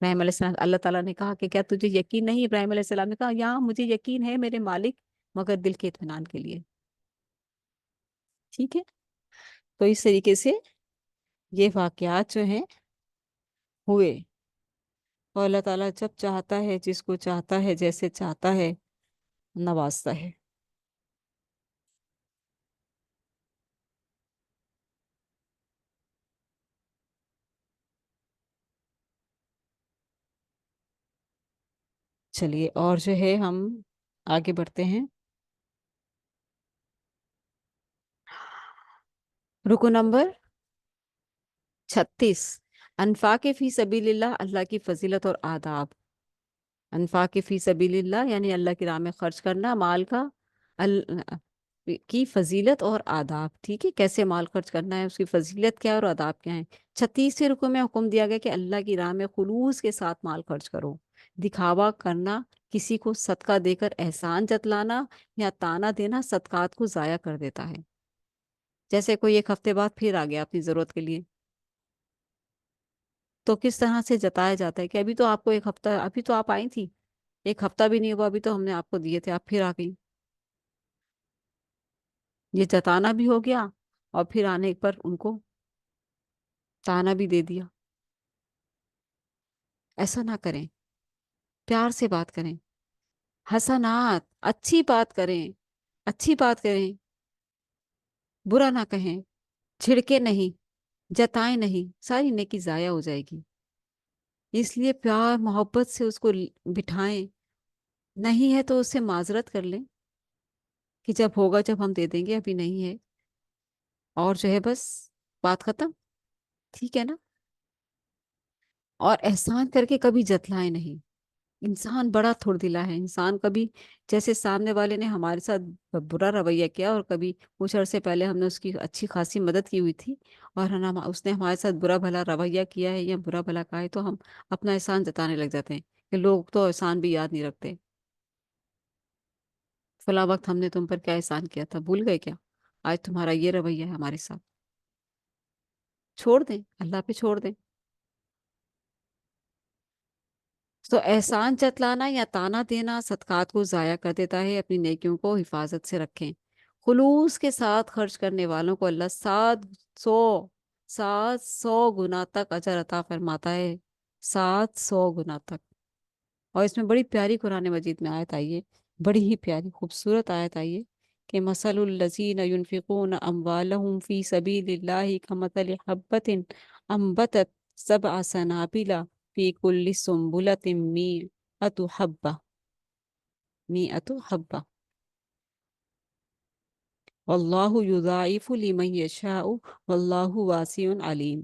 ابراہیم علیہ السلام، اللہ تعالیٰ نے کہا کہ کیا تجھے یقین نہیں؟ ابراہیم علیہ السلام نے کہا یہاں مجھے یقین ہے میرے مالک، مگر دل کے اطمینان کے لیے. ٹھیک ہے. تو اس طریقے سے یہ واقعات جو ہیں ہوئے، اور اللہ تعالیٰ جب چاہتا ہے، جس کو چاہتا ہے، جیسے چاہتا ہے نوازتا ہے. چلیے اور جو ہے ہم آگے بڑھتے ہیں. رکو نمبر 36، انفاق فی سبیل اللہ، اللہ کی فضیلت اور آداب. انفاق فی سبیل اللہ یعنی اللہ کی راہ میں خرچ کرنا مال کا، کی فضیلت اور آداب. ٹھیک ہے، کیسے مال خرچ کرنا ہے، اس کی فضیلت کیا ہے اور آداب کیا ہیں. 36 رکو میں حکم دیا گیا کہ اللہ کی راہ میں خلوص کے ساتھ مال خرچ کرو. دکھاوا کرنا، کسی کو صدقہ دے کر احسان جتلانا یا تانا دینا صدقات کو ضائع کر دیتا ہے. جیسے کوئی ایک ہفتے بعد پھر آ گیا اپنی ضرورت کے لیے، تو کس طرح سے جتایا جاتا ہے کہ ابھی تو آپ کو ایک ہفتہ، ابھی تو آپ آئی تھی، ایک ہفتہ بھی نہیں ہوا، ابھی تو ہم نے آپ کو دیے تھے، آپ پھر آ گئی. یہ جتانا بھی ہو گیا اور پھر آنے پر ان کو تانا بھی دے دیا. ایسا نہ کریں، پیار سے بات کریں، حسنات، اچھی بات کریں، اچھی بات کریں، برا نہ کہیں، چھڑکے نہیں، جتائیں نہیں، ساری نیکی ضائع ہو جائے گی. اس لیے پیار محبت سے اس کو بٹھائیں. نہیں ہے تو اس سے معذرت کر لیں کہ جب ہوگا جب ہم دے دیں گے، ابھی نہیں ہے، اور جو ہے بس بات ختم. ٹھیک ہے نا. اور احسان کر کے کبھی جتلائیں نہیں. انسان بڑا تھوڑ دلا ہے. انسان کبھی، جیسے سامنے والے نے ہمارے ساتھ برا رویہ کیا اور کبھی کچھ عرصے پہلے ہم نے اس کی اچھی خاصی مدد کی ہوئی تھی، اور اس نے ہمارے ساتھ برا بھلا رویہ کیا ہے یا برا بھلا کہا ہے، تو ہم اپنا احسان جتانے لگ جاتے ہیں کہ لوگ تو احسان بھی یاد نہیں رکھتے. فلاں وقت ہم نے تم پر کیا احسان کیا تھا، بھول گئے کیا؟ آج تمہارا یہ رویہ ہے ہمارے ساتھ. چھوڑ دیں، اللہ پہ چھوڑ دیں. تو احسان جتلانا یا تانا دینا صدقات کو ضائع کر دیتا ہے. اپنی نیکیوں کو حفاظت سے رکھیں. خلوص کے ساتھ خرچ کرنے والوں کو اللہ 700 گنا تک اجر عطا فرماتا ہے. 700 گنا تک. اور اس میں بڑی پیاری قرآن مجید میں آیت آئی ہے، بڑی ہی پیاری خوبصورت آیت آئی ہے کہ مثل الذین ينفقون اموالهم فی سبیل اللہ کمثل حبۃ انبتت سبع سنابل فی کل سنبلۃ مئۃ حبہ، مئۃ حبہ، واللہ یضاعف لمن یشاء واللہ واسع علیم.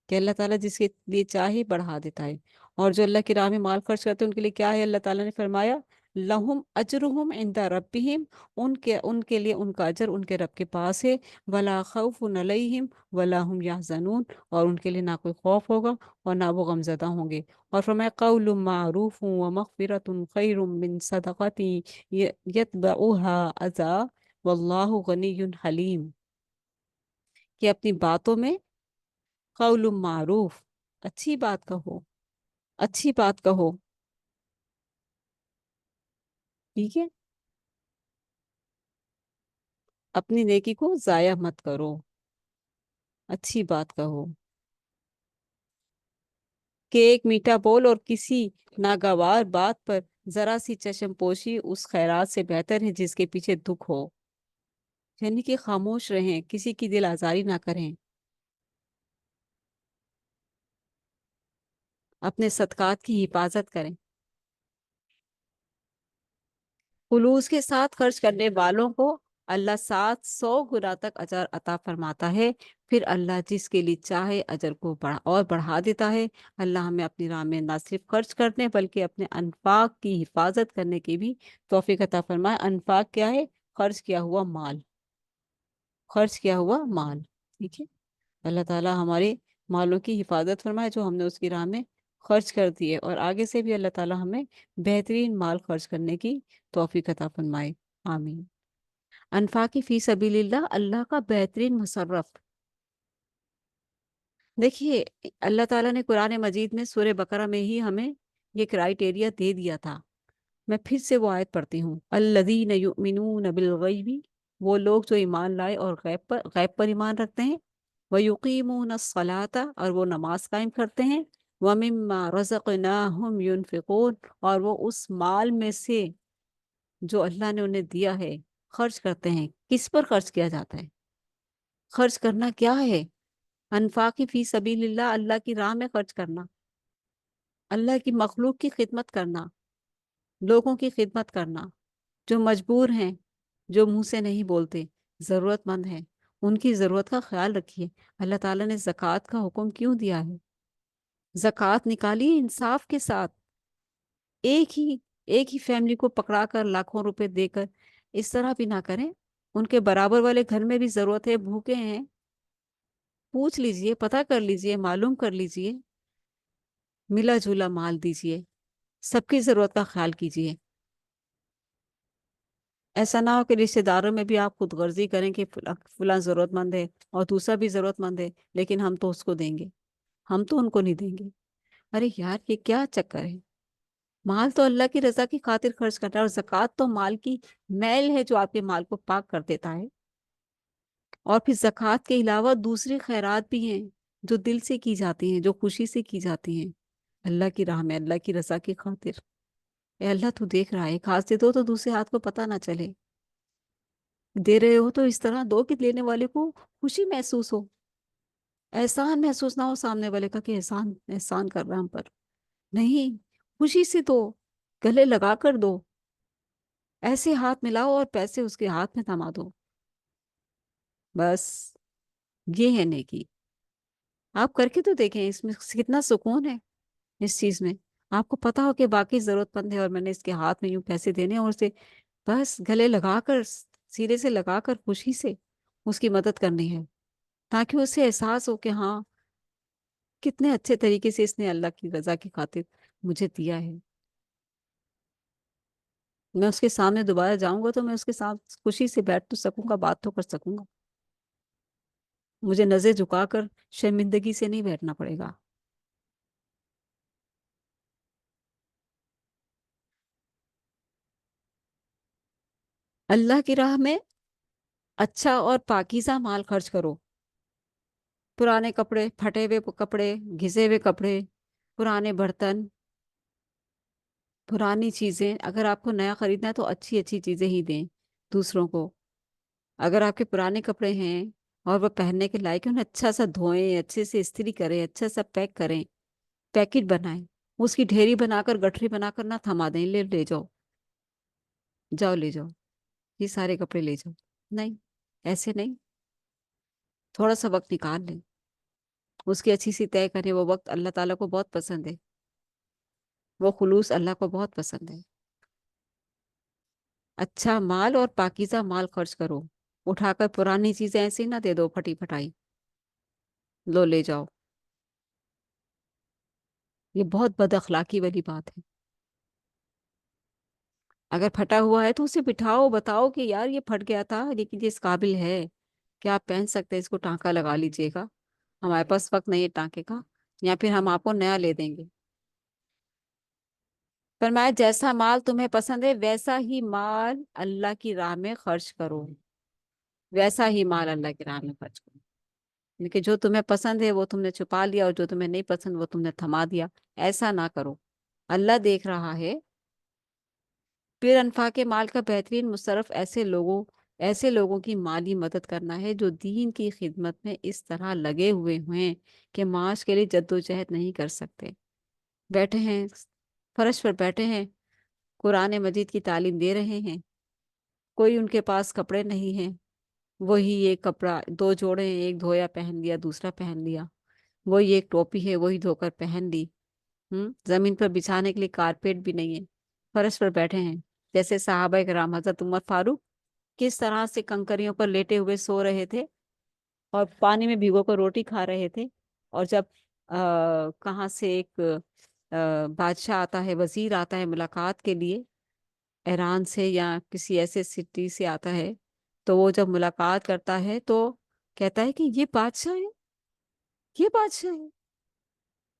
کہ اللہ تعالیٰ جس کے لیے چاہے بڑھا دیتا ہے. اور جو اللہ کی راہ میں مال خرچ کرتے ہیں ان کے لیے کیا ہے؟ اللہ تعالیٰ نے فرمایا لہم اجرہم عند ربہم، ان کے لیے ان کا اجر ان کے رب کے پاس ہے. ولا خوف علیہم ولا هم یحزنون، اور ان کے لیے نہ کوئی خوف ہوگا اور نہ وہ غمزدہ ہوں گے. اور فرمایا قول معروف ومغفرۃ خیر من صدقۃ یتبعها اذی واللہ غنی حلیم. کہ اپنی باتوں میں قول معروف، اچھی بات کہو، اچھی بات کہو. ٹھیک ہے. اپنی نیکی کو ضائع مت کرو، اچھی بات کہو. کہ ایک میٹھا بول اور کسی ناگوار بات پر ذرا سی چشم پوشی اس خیرات سے بہتر ہے جس کے پیچھے دکھ ہو. یعنی کہ خاموش رہیں، کسی کی دل آزاری نہ کریں. اپنے صدقات کی حفاظت کریں۔ خلوص کے ساتھ خرچ کرنے والوں کو اللہ 700 گنا تک اجر عطا فرماتا ہے۔ پھر اللہ جس کے لیے چاہے اجر کو بڑھا دیتا ہے۔ اللہ ہمیں اپنی راہ میں نہ صرف خرچ کرنے بلکہ اپنے انفاق کی حفاظت کرنے کی بھی توفیق عطا فرمائے۔ انفاق کیا ہے؟ خرچ کیا ہوا مال، خرچ کیا ہوا مال، ٹھیک ہے۔ اللہ تعالی ہمارے مالوں کی حفاظت فرمائے جو ہم نے اس کی راہ میں خرچ کر دیے، اور آگے سے بھی اللہ تعالی ہمیں بہترین مال خرچ کرنے کی توفیق عطا فرمائے، آمین۔ انفاقی فی سبیل اللہ، اللہ کا بہترین مصرف۔ دیکھیے، اللہ تعالیٰ نے قرآن مجید میں سورہ بقرہ میں ہی ہمیں یہ کرائیٹیریا دے دیا تھا۔ میں پھر سے وہ آیت پڑھتی ہوں، الذین یؤمنون بالغیب، وہ لوگ جو ایمان لائے اور غیب پر ایمان رکھتے ہیں، وَيُقِيمُونَ الصَّلَاةَ، اور وہ نماز قائم کرتے ہیں، وَمِمَّا رَزَقْنَاهُمْ يُنْفِقُونَ، اور وہ اس مال میں سے جو اللہ نے انہیں دیا ہے خرچ کرتے ہیں۔ کس پر خرچ کیا جاتا ہے؟ خرچ کرنا کیا ہے؟ انفاقی فی سبیل اللہ، اللہ کی راہ میں خرچ کرنا، اللہ کی مخلوق کی خدمت کرنا، لوگوں کی خدمت کرنا، جو مجبور ہیں، جو منہ سے نہیں بولتے، ضرورت مند ہیں، ان کی ضرورت کا خیال رکھیے۔ اللہ تعالیٰ نے زکوٰۃ کا حکم کیوں دیا ہے؟ زکوٰۃ نکالیے انصاف کے ساتھ، ایک ہی فیملی کو پکڑا کر لاکھوں روپے دے کر اس طرح بھی نہ کریں۔ ان کے برابر والے گھر میں بھی ضرورت ہے، بھوکے ہیں، پوچھ لیجئے، پتہ کر لیجئے، معلوم کر لیجئے، ملا جلا مال دیجئے، سب کی ضرورت کا خیال کیجئے۔ ایسا نہ ہو کہ رشتہ داروں میں بھی آپ خود غرضی کریں کہ فلاں ضرورت مند ہے اور دوسرا بھی ضرورت مند ہے، لیکن ہم تو اس کو دیں گے، ہم تو ان کو نہیں دیں گے۔ ارے یار، یہ کیا چکر ہے؟ مال تو اللہ کی رضا کی خاطر خرچ کرنا ہے، اور زکوٰۃ تو مال کی میل ہے جو آپ کے مال کو پاک کر دیتا ہے۔ اور پھر زکوٰۃ کے علاوہ دوسری خیرات بھی ہیں جو دل سے کی جاتی ہیں، جو خوشی سے کی جاتی ہیں، اللہ کی راہ میں، اللہ کی رضا کی خاطر۔ اے اللہ، تو دیکھ رہا ہے، ایک ہاتھ سے دو تو دوسرے ہاتھ کو پتہ نہ چلے، دے رہے ہو تو اس طرح دو کہ لینے والے کو خوشی محسوس ہو، احسان محسوس نہ ہو سامنے والے کا کہ احسان احسان کر رہا ہم پر۔ نہیں، خوشی سے دو، گلے لگا کر دو، ایسے ہاتھ ملاؤ اور پیسے اس کے ہاتھ میں تھما دو، بس یہ ہے نیکی۔ آپ کر کے تو دیکھیں، اس میں کتنا سکون ہے اس چیز میں۔ آپ کو پتا ہو کہ باقی ضرورت مند ہے اور میں نے اس کے ہاتھ میں یوں پیسے دینے، اور اسے بس گلے لگا کر، سینے سے لگا کر خوشی سے اس کی مدد کرنی ہے، تاکہ اسے احساس ہو کہ ہاں، کتنے اچھے طریقے سے اس نے اللہ کی رضا کی خاطر مجھے دیا ہے۔ میں اس کے سامنے دوبارہ جاؤں گا تو میں اس کے ساتھ خوشی سے بیٹھ تو سکوں گا، بات تو کر سکوں گا، مجھے نظر جھکا کر شرمندگی سے نہیں بیٹھنا پڑے گا۔ اللہ کی راہ میں اچھا اور پاکیزہ مال خرچ کرو۔ پرانے کپڑے، پھٹے ہوئے کپڑے، گھسے ہوئے کپڑے، پرانے برتن، پرانی چیزیں، اگر آپ کو نیا خریدنا ہے تو اچھی اچھی چیزیں ہی دیں دوسروں کو۔ اگر آپ کے پرانے کپڑے ہیں اور وہ پہننے کے لائق ہیں، انہیں اچھا سا دھوئیں، اچھے سے استری کریں، اچھا سا پیک کریں، پیکٹ بنائیں، اس کی ڈھیری بنا کر، گٹھری بنا کر نہ تھما دیں، لے جاؤ، جاؤ لے جاؤ، یہ سارے کپڑے لے جاؤ۔ نہیں، ایسے نہیں، تھوڑا سا وقت نکال لیں، اس کی اچھی سی طے کریں۔ وہ وقت اللہ تعالیٰ کو بہت پسند ہے، وہ خلوص اللہ کو بہت پسند ہے۔ اچھا مال اور پاکیزہ مال خرچ کرو، اٹھا کر پرانی چیزیں ایسے ہی نہ دے دو پھٹی پھٹائی، لو لے جاؤ، یہ بہت بد اخلاقی والی بات ہے۔ اگر پھٹا ہوا ہے تو اسے بٹھاؤ، بتاؤ کہ یار یہ پھٹ گیا تھا لیکن یہ اس قابل ہے کہ آپ پہن سکتے ہیں، اس کو ٹانکا لگا لیجئے گا، ہمارے پاس وقت نہیں ہے ٹانکے کا، یا پھر ہم آپ کو نیا لے دیں گے۔ فرمایا جیسا مال تمہیں پسند ہے ویسا ہی مال اللہ کی راہ میں خرچ کرو، ویسا ہی مال اللہ کی راہ میں خرچ کرو، لیکن جو تمہیں پسند ہے وہ تم نے چھپا لیا، اور جو تمہیں نہیں پسند وہ تم نے تھما دیا، ایسا نہ کرو۔ اللہ دیکھ رہا ہے۔ پھر انفاق مال کا بہترین مصرف ایسے لوگوں کی مالی مدد کرنا ہے جو دین کی خدمت میں اس طرح لگے ہوئے ہیں کہ معاش کے لیے جد و جہد نہیں کر سکتے، بیٹھے ہیں فرش پر بیٹھے ہیں، قرآن مجید کی تعلیم دے رہے ہیں، کوئی ان کے پاس کپڑے نہیں ہیں، وہی ایک کپڑا، دو جوڑے ہیں، ایک دھویا پہن لیا دوسرا پہن لیا، وہی ایک ٹوپی ہے وہی دھو کر پہن لی، زمین پر بچھانے کے لیے کارپیٹ بھی نہیں ہے، فرش پر بیٹھے ہیں، جیسے صحابہ کرام حضرت عمر فاروق کس طرح سے کنکریوں پر لیٹے ہوئے سو رہے تھے اور پانی میں بھگو کر روٹی کھا رہے تھے، اور جب کہاں سے ایک بادشاہ آتا ہے، وزیر آتا ہے ملاقات کے لیے، ایران سے یا کسی ایسے سٹی سے آتا ہے، تو وہ جب ملاقات کرتا ہے تو کہتا ہے کہ یہ بادشاہ ہے، یہ بادشاہ ہے،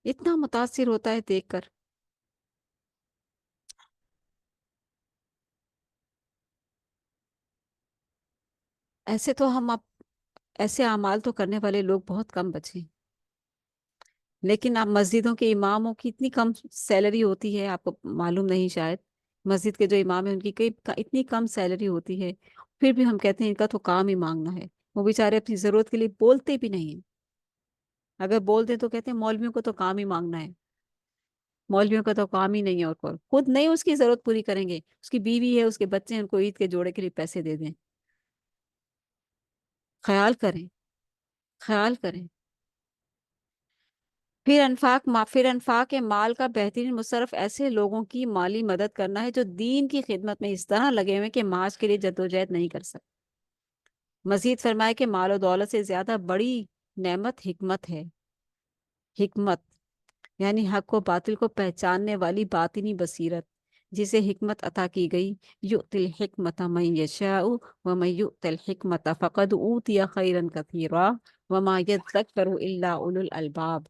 اتنا متاثر ہوتا ہے دیکھ کر۔ ایسے تو ہم اب ایسے اعمال تو کرنے والے لوگ بہت کم بچے ہیں، لیکن اب مسجدوں کے اماموں کی اتنی کم سیلری ہوتی ہے، آپ کو معلوم نہیں شاید، مسجد کے جو امام ہیں ان کی اتنی کم سیلری ہوتی ہے، پھر بھی ہم کہتے ہیں ان کا تو کام ہی مانگنا ہے، وہ بیچارے اپنی ضرورت کے لیے بولتے بھی نہیں ہیں، اگر بول دیں تو کہتے ہیں مولویوں کو تو کام ہی مانگنا ہے، مولویوں کا تو کام ہی نہیں ہے، اور خود نہیں اس کی ضرورت پوری کریں گے، اس کی بیوی ہے اس کے بچے ہیں، ان کو عید کے جوڑے کے لیے پیسے دے دیں۔ خیال کریں، خیال کریں۔ پھر انفاق کے مال کا بہترین مصرف ایسے لوگوں کی مالی مدد کرنا ہے جو دین کی خدمت میں اس طرح لگے ہوئے کہ معاش کے لیے جدوجہد نہیں کر سکتے۔ مزید فرمائے کہ مال و دولت سے زیادہ بڑی نعمت حکمت ہے۔ حکمت یعنی حق و باطل کو پہچاننے والی باطنی بصیرت، جسے حکمت عطا کی گئی، یؤتی الحکمت من یشاء ومن یؤت الحکمت فقد اوتی خیرا کثیرا وما یذکر الا اولو الالباب۔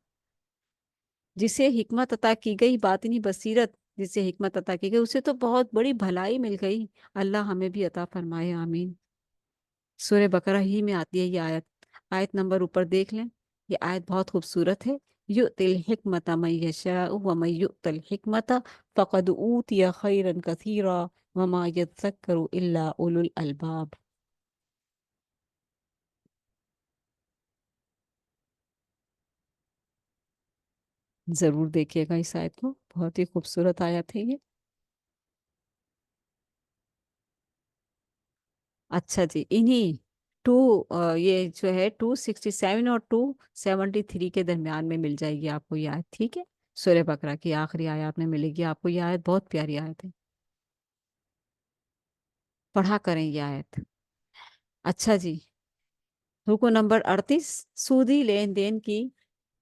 جسے حکمت عطا کی گئی، باطنی بصیرت جسے حکمت عطا کی گئی، اسے تو بہت بڑی بھلائی مل گئی، اللہ ہمیں بھی عطا فرمائے، آمین۔ سورہ بقرہ ہی میں آتی ہے یہ آیت، آیت نمبر اوپر دیکھ لیں، یہ آیت بہت خوبصورت ہے۔ یؤتی الحکمت من یشاء ومن یؤت الحکمت فقد اوتی خیرا کثیرا وما یذکر الا اولو الالباب۔ ضرور دیکھیے گا اس آیت کو، بہت ہی خوبصورت آیت ہے یہ۔ اچھا جی، انہی ٹو یہ جو ہے 267 اور 273 کے درمیان میں مل جائے گی آپ کو یہ آیت، ٹھیک ہے؟ سورہ بقرہ کی آخری آیات میں ملے گی آپ کو یہ آیت، بہت پیاری آیت ہے، پڑھا کریں یہ آیت۔ اچھا جی، رکو نمبر 38، سودی لین دین کی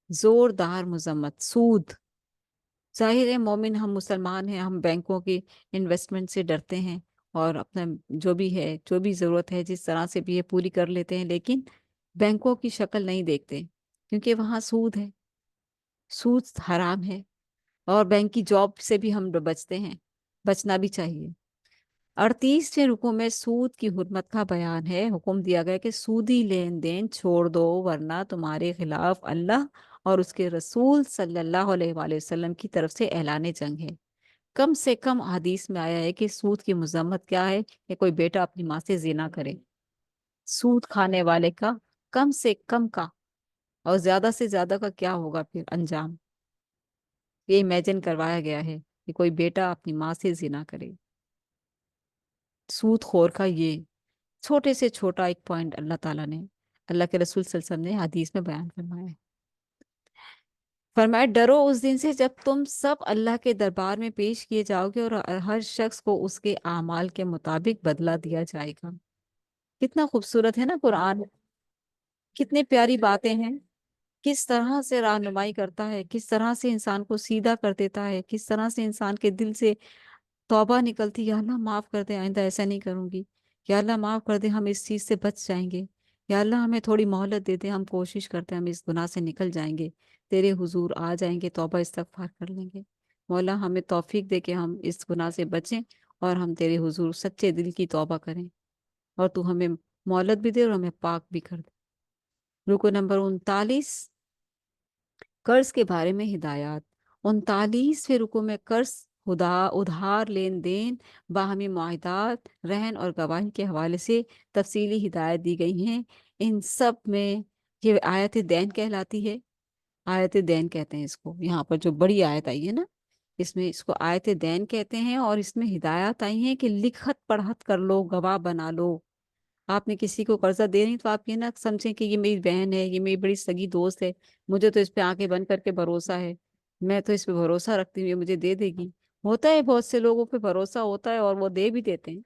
زوردار مذمت۔ سود، ظاہر ہے مومن ہم مسلمان ہیں، ہم بینکوں کی انویسٹمنٹ سے ڈرتے ہیں، اور اپنا جو بھی ہے، جو بھی ضرورت ہے جس طرح سے بھی ہے پوری کر لیتے ہیں، لیکن بینکوں کی شکل نہیں دیکھتے، کیونکہ وہاں سود ہے، سود حرام ہے، اور بینک کی جاب سے بھی ہم بچتے ہیں، بچنا بھی چاہیے۔ 38ویں رکوع میں سود کی حرمت کا بیان ہے، حکم دیا گیا کہ سودی لین دین چھوڑ دو، ورنہ تمہارے خلاف اللہ اور اس کے رسول صلی اللہ علیہ وآلہ وسلم کی طرف سے اعلان جنگ ہے۔ کم سے کم حدیث میں آیا ہے کہ سود کی مذمت کیا ہے، کہ کوئی بیٹا اپنی ماں سے زنا کرے، سود کھانے والے کا کم سے کم کا اور زیادہ سے زیادہ کا کیا ہوگا پھر انجام، یہ امیجن کروایا گیا ہے کہ کوئی بیٹا اپنی ماں سے زنا کرے۔ سود خور کا یہ چھوٹے سے چھوٹا ایک پوائنٹ اللہ تعالیٰ نے، اللہ کے رسول صلی اللہ علیہ وسلم نے حدیث میں بیان فرمایا ہے۔ فرمایا ڈرو اس دن سے جب تم سب اللہ کے دربار میں پیش کیے جاؤ گے، اور ہر شخص کو اس کے اعمال کے مطابق بدلہ دیا جائے گا۔ کتنا خوبصورت ہے نا قرآن، کتنی پیاری باتیں ہیں، کس طرح سے رہنمائی کرتا ہے، کس طرح سے انسان کو سیدھا کر دیتا ہے، کس طرح سے انسان کے دل سے توبہ نکلتی، یا اللہ معاف کر دے، آئندہ ایسا نہیں کروں گی، یا اللہ معاف کر دے، ہم اس چیز سے بچ جائیں گے، یا اللہ ہمیں تھوڑی مہلت دے دے، ہم کوشش کرتے ہیں ہم اس گناہ سے نکل جائیں گے، تیرے حضور آ جائیں گے، توبہ استغفار کر لیں گے، مولا ہمیں توفیق دے کہ ہم اس گناہ سے بچیں، اور ہم تیرے حضور سچے دل کی توبہ کریں، اور تو ہمیں مہلت بھی دے اور ہمیں پاک بھی کر دے۔ رکو نمبر 39، قرض کے بارے میں ہدایات۔ 39ویں رکو میں قرض، ادھار لین دین، باہمی معاہدات، رہن اور گواہی کے حوالے سے تفصیلی ہدایت دی گئی ہیں۔ ان سب میں یہ آیت دین کہلاتی ہے، آیت دین کہتے ہیں اس کو، یہاں پر جو بڑی آیت آئی ہے نا، اس میں اس کو آیت دین کہتے ہیں، اور اس میں ہدایات آئی ہیں کہ لکھت پڑھت کر لو، گواہ بنا لو۔ آپ نے کسی کو قرضہ دے نہیں تو آپ یہ نہ سمجھیں کہ یہ میری بہن ہے، یہ میری بڑی سگی دوست ہے، مجھے تو اس پہ آنکھیں بند کر کے بھروسہ ہے، میں تو اس پہ بھروسہ رکھتی ہوں، یہ مجھے دے دے گی۔ ہوتا ہے بہت سے لوگوں پہ بھروسہ ہوتا ہے اور وہ دے بھی دیتے ہیں،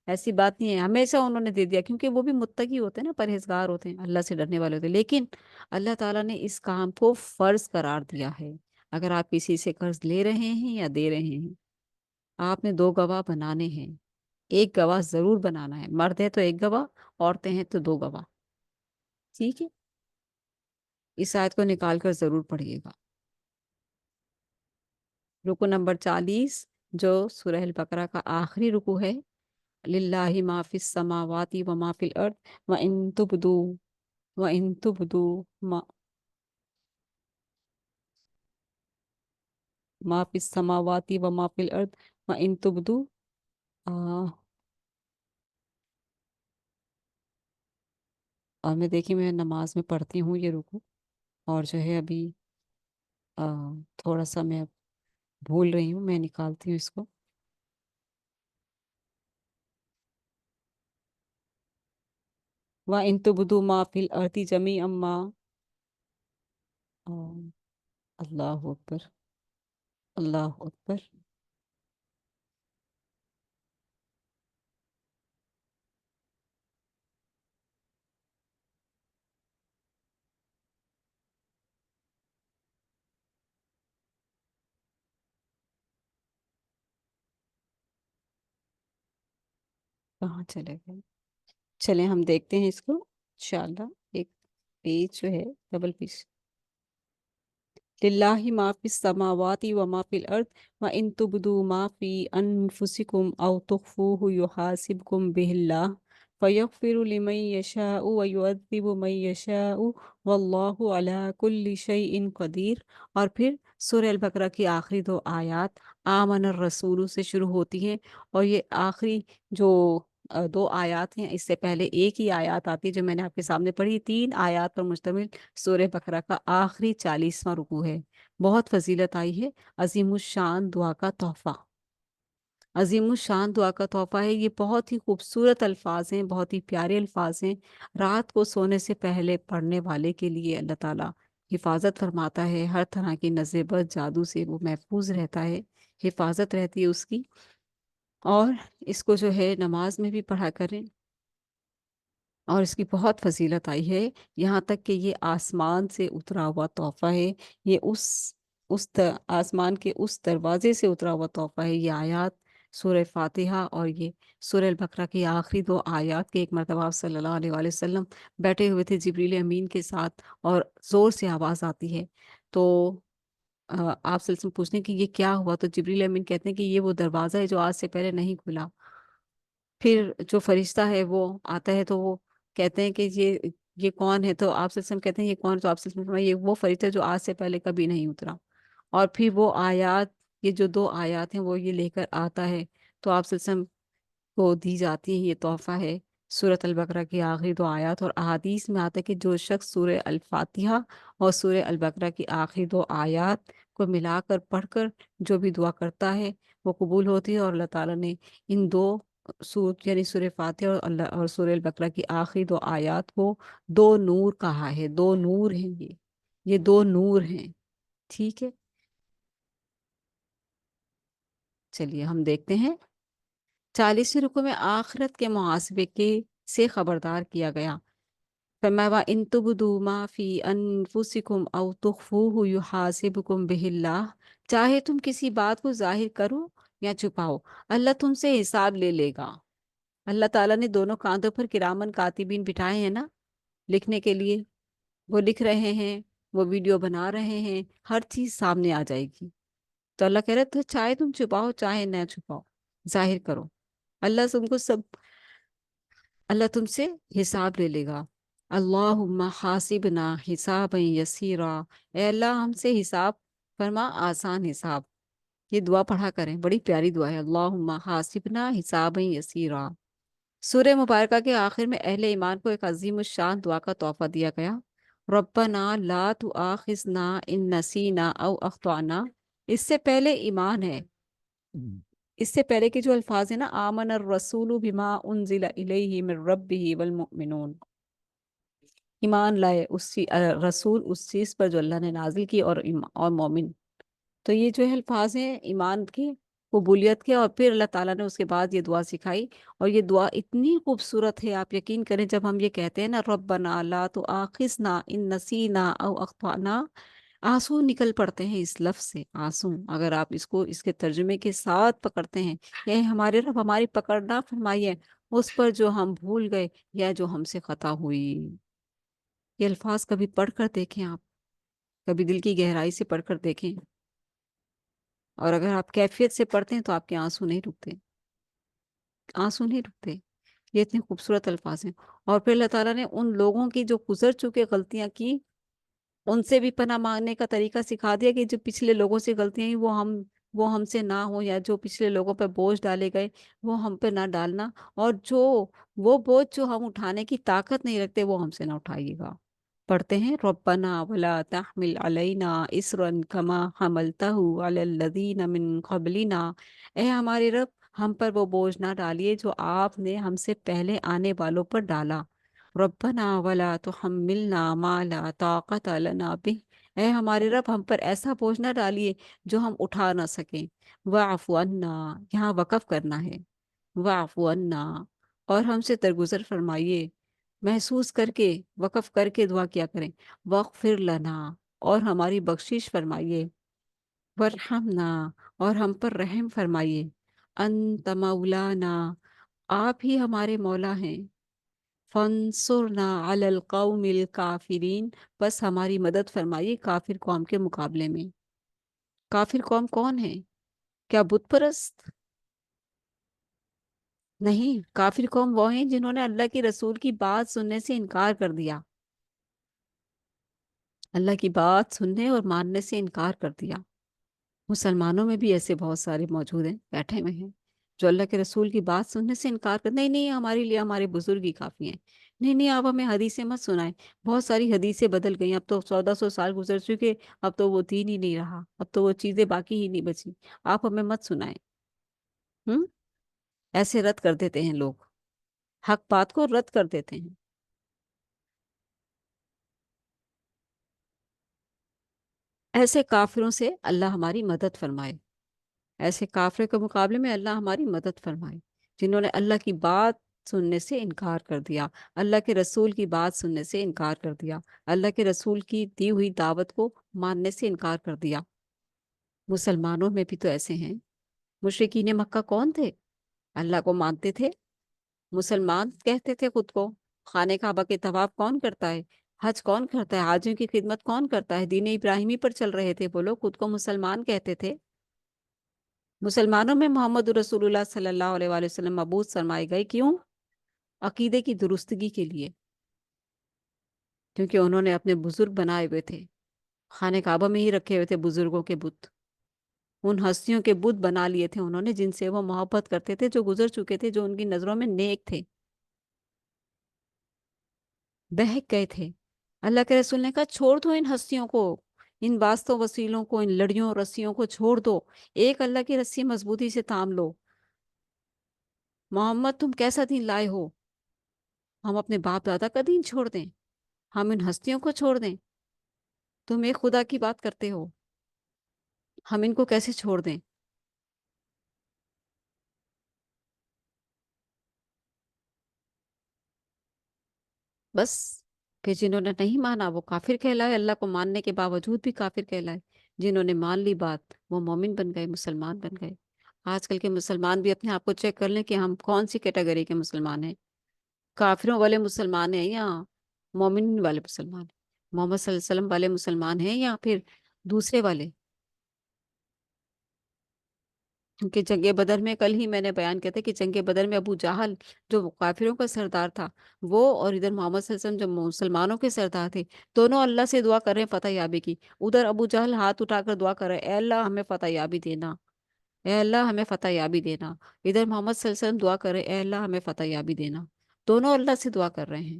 ایسی بات نہیں ہے ہمیشہ انہوں نے دے دیا، کیونکہ وہ بھی متقی ہوتے ہیں نا، پرہیزگار ہوتے ہیں، اللہ سے ڈرنے والے ہوتے ہیں۔ لیکن اللہ تعالیٰ نے اس کام کو فرض قرار دیا ہے۔ اگر آپ کسی سے قرض لے رہے ہیں یا دے رہے ہیں، آپ نے دو گواہ بنانے ہیں، ایک گواہ ضرور بنانا ہے، مرد ہے تو ایک گواہ، عورتیں ہیں تو دو گواہ، ٹھیک ہے؟ اس آیت کو نکال کر ضرور پڑھیے گا۔ رکو نمبر 40، جو سورہ البقرہ کا آخری رکو ہے، للہ ما فی السماوات و ما فی الارض و ان تبدو ما فی السماوات و ما فی الارض و ان تبدو اور میں دیکھی میں نماز میں پڑھتی ہوں یہ رکو، اور جو ہے ابھی آ، تھوڑا سا میں بھول رہی ہوں، میں نکالتی ہوں اس کو۔ وَإِن تُبْدُوا مَا فِي الْأَرْضِ جَمِيعًا اللہ اکبر، اللہ اکبر۔ کہاں چلے گئے؟ چلیں ہم دیکھتے ہیں اس کو انشاءاللہ، ایک پیج جو ہے ڈبل پیج، للہ ما فی السماوات و ما فی الارض و ان تبدوا ما فی انفسکم او تخفوه یحاسبکم به اللہ فیغفر لمن یشاء و یعذب من یشاء واللہ علی کل شیء قدیر۔ اور پھر سورہ البقرہ کی آخری دو آیات آمن الرسول سے شروع ہوتی ہیں، اور یہ آخری جو دو آیات ہیں، اس سے پہلے ایک ہی آیات آتی ہے جو میں نے آپ کے سامنے پڑھی، 3 آیات پر مشتمل سورہ بقرہ کا آخری 40واں رکوع ہے۔ بہت فضیلت آئی ہے، عظیم الشان دعا کا تحفہ، عظیم الشان دعا کا تحفہ ہے یہ، بہت ہی خوبصورت الفاظ ہیں، بہت ہی پیارے الفاظ ہیں، رات کو سونے سے پہلے پڑھنے والے کے لیے اللہ تعالیٰ حفاظت فرماتا ہے، ہر طرح کی نظر بد جادو سے وہ محفوظ رہتا ہے، حفاظت رہتی ہے اس کی۔ اور اس کو جو ہے نماز میں بھی پڑھا کریں، اور اس کی بہت فضیلت آئی ہے، یہاں تک کہ یہ آسمان سے اترا ہوا تحفہ ہے، یہ آسمان کے اس دروازے سے اترا ہوا تحفہ ہے، یہ آیات سورہ فاتحہ اور یہ سورہ البقرہ کی آخری دو آیات کے۔ ایک مرتبہ آپ صلی اللہ علیہ وآلہ وسلم بیٹھے ہوئے تھے جبریل امین کے ساتھ، اور زور سے آواز آتی ہے، تو آپ صلی اللہ علیہ وسلم پوچھنے کہ یہ کیا ہوا، تو جبریل امین کہتے ہیں کہ یہ وہ دروازہ ہے جو آج سے پہلے نہیں کھلا۔ پھر جو فرشتہ ہے وہ آتا ہے، تو وہ کہتے ہیں کہ یہ کون ہے، تو آپ صلی اللہ علیہ وسلم کہتے ہیں یہ کون ہے، تو آپ صلی اللہ علیہ وسلم یہ وہ فرشتہ ہے جو آج سے پہلے کبھی نہیں اترا۔ اور پھر وہ آیات، یہ جو دو آیات ہیں وہ یہ لے کر آتا ہے، تو آپ صلی اللہ علیہ وسلم کو دی جاتی ہے، یہ تحفہ ہے سورۃ البقرہ کی آخری دو آیات۔ اور احادیث میں آتا ہے کہ جو شخص سورہ الفاتحہ اور سورہ البقرہ کی آخری دو آیات کو ملا کر پڑھ کر جو بھی دعا کرتا ہے وہ قبول ہوتی ہے، اور اللہ تعالیٰ نے ان دو سورت یعنی سورہ فاتحہ اور اللہ اور سورہ البقرہ کی آخری دو آیات کو دو نور کہا ہے، دو نور ہیں یہ دو نور ہیں، ٹھیک ہے؟ چلیے ہم دیکھتے ہیں 40ویں رکوع میں آخرت کے محاسبے کے سے خبردار کیا گیا۔ فرمایا وَإِن تُبْدُوا مَا فِي أَنفُسِكُمْ أَوْ تُخْفُوهُ يُحَاسِبْكُم بِهِ اللَّهُ، چاہے تم کسی بات کو ظاہر کرو یا چھپاؤ، اللہ تم سے حساب لے لے گا۔ اللہ تعالیٰ نے دونوں کاندھوں پر کرامن کاتبین بٹھائے ہیں نا، لکھنے کے لیے، وہ لکھ رہے ہیں، وہ ویڈیو بنا رہے ہیں، ہر چیز سامنے آ جائے گی۔ تو اللہ کہہ رہے تو چاہے تم چھپاؤ چاہے نہ چھپاؤ، ظاہر کرو، اللہ تم کو سب، اللہ تم سے حساب لے لے گا۔ اللہم حاسبنا حسابا یسیرا، اے اللہ ہم سے حساب فرما آسان حساب۔ یہ دعا پڑھا کریں، بڑی پیاری دعا ہے، اللہم حاسبنا حسابا یسیرا۔ سورہ مبارکہ کے آخر میں اہل ایمان کو ایک عظیم الشان دعا کا تحفہ دیا گیا، ربنا لا تؤاخذنا ان نسینا او اخطأنا، اس سے پہلے ایمان ہے، اس سے پہلے کے جو الفاظ ہیں نا، آمن الرسول بما انزل الیہ من ربہ والمؤمنون، ایمان لائے رسول اس چیز پر جو اللہ نے نازل کی، اور مومن، تو یہ جو ہے الفاظ ہیں ایمان کی، قبولیت کے، اور پھر اللہ تعالیٰ نے اس کے بعد یہ دعا سکھائی، اور یہ دعا اتنی خوبصورت ہے، آپ یقین کریں جب ہم یہ کہتے ہیں نا ربنا لا تؤاخذنا ان نسینا او اخطأنا، آنسو نکل پڑتے ہیں اس لفظ سے، آنسو، اگر آپ اس کو اس کے ترجمے کے ساتھ پکڑتے ہیں، کہ ہمارے رب ہماری پکڑ نہ فرمائیے اس پر جو ہم بھول گئے یا جو ہم سے خطا ہوئی۔ یہ الفاظ کبھی پڑھ کر دیکھیں آپ، کبھی دل کی گہرائی سے پڑھ کر دیکھیں، اور اگر آپ کیفیت سے پڑھتے ہیں تو آپ کے آنسو نہیں رکتے، آنسو نہیں رکتے، یہ اتنے خوبصورت الفاظ ہیں۔ اور پھر اللہ تعالیٰ نے ان لوگوں کی جو گزر چکے غلطیاں کی، ان سے بھی پناہ مانگنے کا طریقہ سکھا دیا، کہ جو پچھلے لوگوں سے غلطیاں ہیں وہ ہم سے نہ ہو، یا جو پچھلے لوگوں پہ بوجھ ڈالے گئے وہ ہم پہ نہ ڈالنا، اور وہ بوجھ جو ہم اٹھانے کی طاقت نہیں رکھتے وہ ہم سے نہ اٹھائیے گا۔ پڑھتے ہیں ربنا ولا تحمل علینا اسرا کما حملتہ علی الذین من قبلنا، اے ہمارے رب ہم پر وہ بوجھ نہ ڈالیے جو آپ نے ہم سے پہلے آنے والوں پر ڈالا۔ ربنا ولا تحملنا ما لا طاقت لنا بہ، اے ہمارے رب ہم پر ایسا بوجھ نہ ڈالیے جو ہم اٹھا نہ سکیں۔ واعف عنا، یہاں وقف کرنا ہے، واعف عنا، اور ہم سے درگزر فرمائیے، محسوس کر کے، وقف کر کے دعا کیا کریں، واغفر لنا، اور ہماری بخشش فرمائیے، ورحمنا، اور ہم پر رحم فرمائیے، انت مولانا، آپ ہی ہمارے مولا ہیں، فانصرنا علی القوم الکافرین، بس ہماری مدد فرمائیے کافر قوم کے مقابلے میں۔ کافر قوم کون ہے؟ کیا بت پرست؟ نہیں، کافر قوم وہ ہیں جنہوں نے اللہ کے رسول کی بات سننے سے انکار کر دیا، اللہ کی بات سننے اور ماننے سے انکار کر دیا۔ مسلمانوں میں بھی ایسے بہت سارے موجود ہیں، بیٹھے ہوئے ہیں، جو اللہ کے رسول کی بات سننے سے انکار کر، نہیں نہیں ہمارے لیے ہمارے بزرگ ہی کافی ہیں، نہیں نہیں آپ ہمیں حدیثیں مت سنائیں، بہت ساری حدیثیں بدل گئی، اب تو 1400 سال گزر چکے، اب تو وہ دین ہی نہیں رہا، اب تو وہ چیزیں باقی ہی نہیں بچی، آپ ہمیں مت سنائیں۔ ہم ایسے رد کر دیتے ہیں لوگ، حق بات کو رد کر دیتے ہیں۔ ایسے کافروں سے اللہ ہماری مدد فرمائے، ایسے کافروں کے مقابلے میں اللہ ہماری مدد فرمائے، جنہوں نے اللہ کی بات سننے سے انکار کر دیا، اللہ کے رسول کی بات سننے سے انکار کر دیا، اللہ کے رسول کی دی ہوئی دعوت کو ماننے سے انکار کر دیا۔ مسلمانوں میں بھی تو ایسے ہیں، مشرکین مکہ کون تھے؟ اللہ کو مانتے تھے، مسلمان کہتے تھے خود کو، خانہ کعبہ کے طواف کون کرتا ہے، حج کون کرتا ہے، حاجیوں کی خدمت کون کرتا ہے، دین ابراہیمی پر چل رہے تھے، وہ لوگ خود کو مسلمان کہتے تھے۔ مسلمانوں میں محمد رسول اللہ صلی اللہ علیہ وآلہ وسلم مبعوث فرمائے گئے، کیوں؟ عقیدے کی درستگی کے لیے، کیونکہ انہوں نے اپنے بزرگ بنائے ہوئے تھے، خانہ کعبہ میں ہی رکھے ہوئے تھے بزرگوں کے بت، ان ہستیوں کے بت بنا لیے تھے انہوں نے جن سے وہ محبت کرتے تھے، جو گزر چکے تھے، جو ان کی نظروں میں نیک تھے، بہک گئے تھے۔ اللہ کے رسول نے کہا چھوڑ دو ان ہستیوں کو، ان واسطوں وسیلوں کو، ان لڑیوں اور رسیوں کو چھوڑ دو، ایک اللہ کی رسی مضبوطی سے تھام لو۔ محمد تم کیسا دین لائے ہو؟ ہم اپنے باپ دادا کا دین چھوڑ دیں؟ ہم ان ہستیوں کو چھوڑ دیں؟ تم ایک خدا کی بات کرتے ہو، ہم ان کو کیسے چھوڑ دیں؟ بس پھر جنہوں نے نہیں مانا وہ کافر کہلائے، اللہ کو ماننے کے باوجود بھی کافر کہلائے، جنہوں نے مان لی بات وہ مومن بن گئے، مسلمان بن گئے۔ آج کل کے مسلمان بھی اپنے آپ کو چیک کر لیں کہ ہم کون سی کیٹیگری کے مسلمان ہیں، کافروں والے مسلمان ہیں یا مومن والے مسلمان ہیں، محمد صلی اللہ علیہ وسلم والے مسلمان ہیں یا پھر دوسرے والے۔ کیونکہ جنگ بدر میں کل ہی میں نے بیان کیا تھا کہ جنگ بدر میں ابو جہل جو کافروں کا سردار تھا، وہ اور ادھر محمد صلی اللہ علیہ وسلم جو مسلمانوں کے سردار تھے، دونوں اللہ سے دعا کر رہے ہیں فتح یابی کی۔ ادھر ابو جہل ہاتھ اٹھا کر دعا کر رہے ہیں، اے اللہ ہمیں فتح یابی دینا، اے اللہ ہمیں فتح یابی دینا۔ ادھر محمد صلی اللہ علیہ وسلم دعا کر رہے ہیں، اے اللہ ہمیں فتح یابی دینا، دونوں اللہ سے دعا کر رہے ہیں۔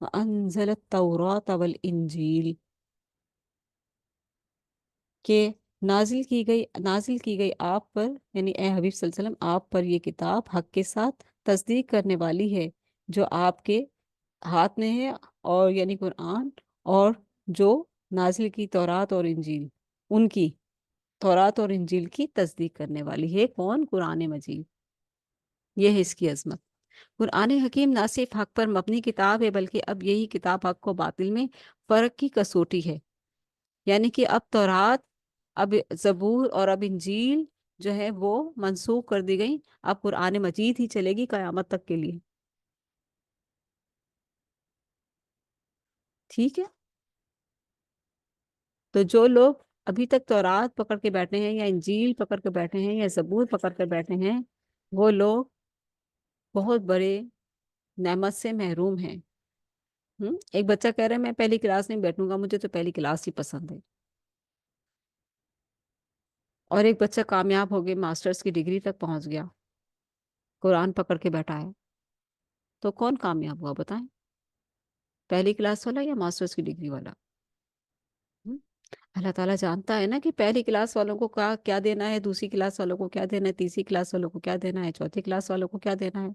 وَأَنزَلَ التَّوْرَاةَ وَالْإِنْجِيلَ کہ نازل کی گئی آپ پر، یعنی اے حبیب صلی اللہ علیہ وسلم آپ پر یہ کتاب حق کے ساتھ تصدیق کرنے والی ہے جو آپ کے ہاتھ میں ہے، اور یعنی قرآن، اور جو نازل کی تورات اور انجیل، ان کی تورات اور انجیل کی تصدیق کرنے والی ہے کون؟ قرآن مجید۔ یہ ہے اس کی عظمت۔ قرآن حکیم نہ صرف حق پر مبنی کتاب ہے بلکہ اب یہی کتاب حق و باطل میں فرق کی کسوٹی ہے، یعنی کہ اب تورات، اب زبور اور اب انجیل جو ہے وہ منسوخ کر دی گئی، اب قرآن مجید ہی چلے گی قیامت تک کے لیے، ٹھیک ہے؟ تو جو لوگ ابھی تک تورات پکڑ کے بیٹھے ہیں یا انجیل پکڑ کے بیٹھے ہیں یا زبور پکڑ کے بیٹھے ہیں، وہ لوگ بہت بڑے نعمت سے محروم ہیں۔ ایک بچہ کہہ رہا ہے میں پہلی کلاس میں بیٹھوں گا، مجھے تو پہلی کلاس ہی پسند ہے، اور ایک بچہ کامیاب ہو گیا، ماسٹرز کی ڈگری تک پہنچ گیا، قرآن پکڑ کے بیٹھا ہے، تو کون کامیاب ہوا بتائیں؟ پہلی کلاس والا یا ماسٹرز کی ڈگری والا؟ ہم؟ اللہ تعالیٰ جانتا ہے نا کہ پہلی کلاس والوں کو کیا کیا دینا ہے، دوسری کلاس والوں کو کیا دینا ہے، تیسری کلاس والوں کو کیا دینا ہے، چوتھی کلاس والوں کو کیا دینا ہے۔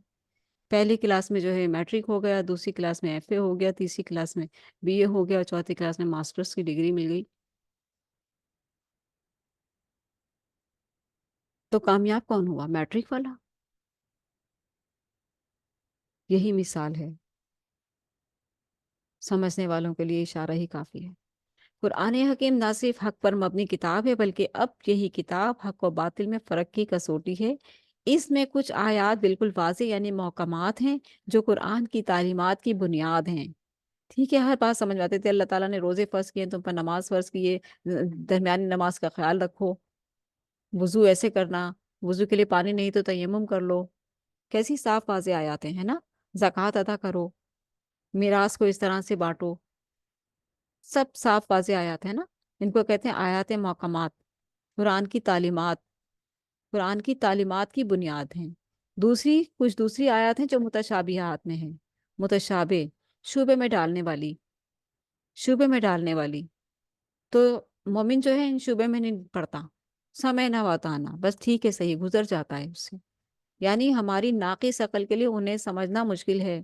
پہلی کلاس میں جو ہے میٹرک ہو گیا، دوسری کلاس میں ایف اے ہو گیا، تیسری کلاس میں بی اے ہو گیا، اور چوتھی کلاس میں ماسٹرز کی ڈگری مل گئی، تو کامیاب کون ہوا؟ میٹرک والا۔ یہی مثال ہے، سمجھنے والوں کے لیے اشارہ ہی کافی ہے۔ قرآن حکیم نہ صرف حق پر مبنی کتاب ہے بلکہ اب یہی کتاب حق و باطل میں فرق کی کسوٹی ہے۔ اس میں کچھ آیات بالکل واضح یعنی محکمات ہیں جو قرآن کی تعلیمات کی بنیاد ہیں، ٹھیک ہے؟ ہر بات سمجھ میں آتے تھے، اللہ تعالیٰ نے روزے فرض کیے، تم پر نماز فرض کیے، درمیانی نماز کا خیال رکھو، وضو ایسے کرنا، وضو کے لیے پانی نہیں تو تیمم کر لو، کیسی صاف واضح آیاتیں ہیں نا، زکوٰۃ ادا کرو، میراث کو اس طرح سے بانٹو، سب صاف واضح آیات ہیں نا، ان کو کہتے ہیں آیات محکمات، قرآن کی تعلیمات، قرآن کی تعلیمات کی بنیاد ہیں۔ کچھ دوسری آیات ہیں جو متشابہات میں ہیں، متشابہ، شوبے میں ڈالنے والی، شوبے میں ڈالنے والی، تو مومن جو ہے ان شوبے میں نہیں پڑتا، سمے نہ واتانا، بس ٹھیک ہے صحیح گزر جاتا ہے اس سے، یعنی ہماری ناقص عقل کے لیے انہیں سمجھنا مشکل ہے۔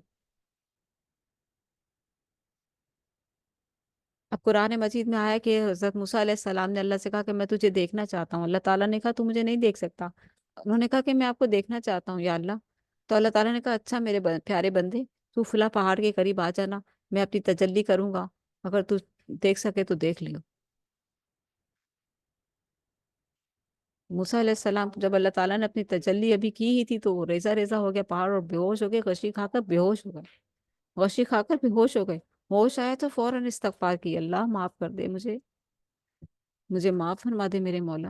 اب قرآن مجید میں آیا کہ حضرت موسیٰ علیہ السلام نے اللہ سے کہا کہ میں تجھے دیکھنا چاہتا ہوں، اللہ تعالیٰ نے کہا تو مجھے نہیں دیکھ سکتا، انہوں نے کہا کہ میں آپ کو دیکھنا چاہتا ہوں یا اللہ، تو اللہ تعالیٰ نے کہا اچھا میرے پیارے بندے، تو فلاں پہاڑ کے قریب آ جانا، میں اپنی تجلی کروں گا، اگر تو دیکھ سکے تو دیکھ لیو۔ موسیٰ علیہ السلام جب اللہ تعالیٰ نے اپنی تجلی ابھی کی ہی تھی تو وہ ریزہ ریزہ ہو گیا پہاڑ، اور بے ہوش ہو گئے، غشی کھا کر بے ہوش ہو گئے، غشی کھا کر بے ہوش ہو گئے، ہوش آیا تو فوراً استغفار کی، اللہ معاف کر دے مجھے معاف فرما دے میرے مولا۔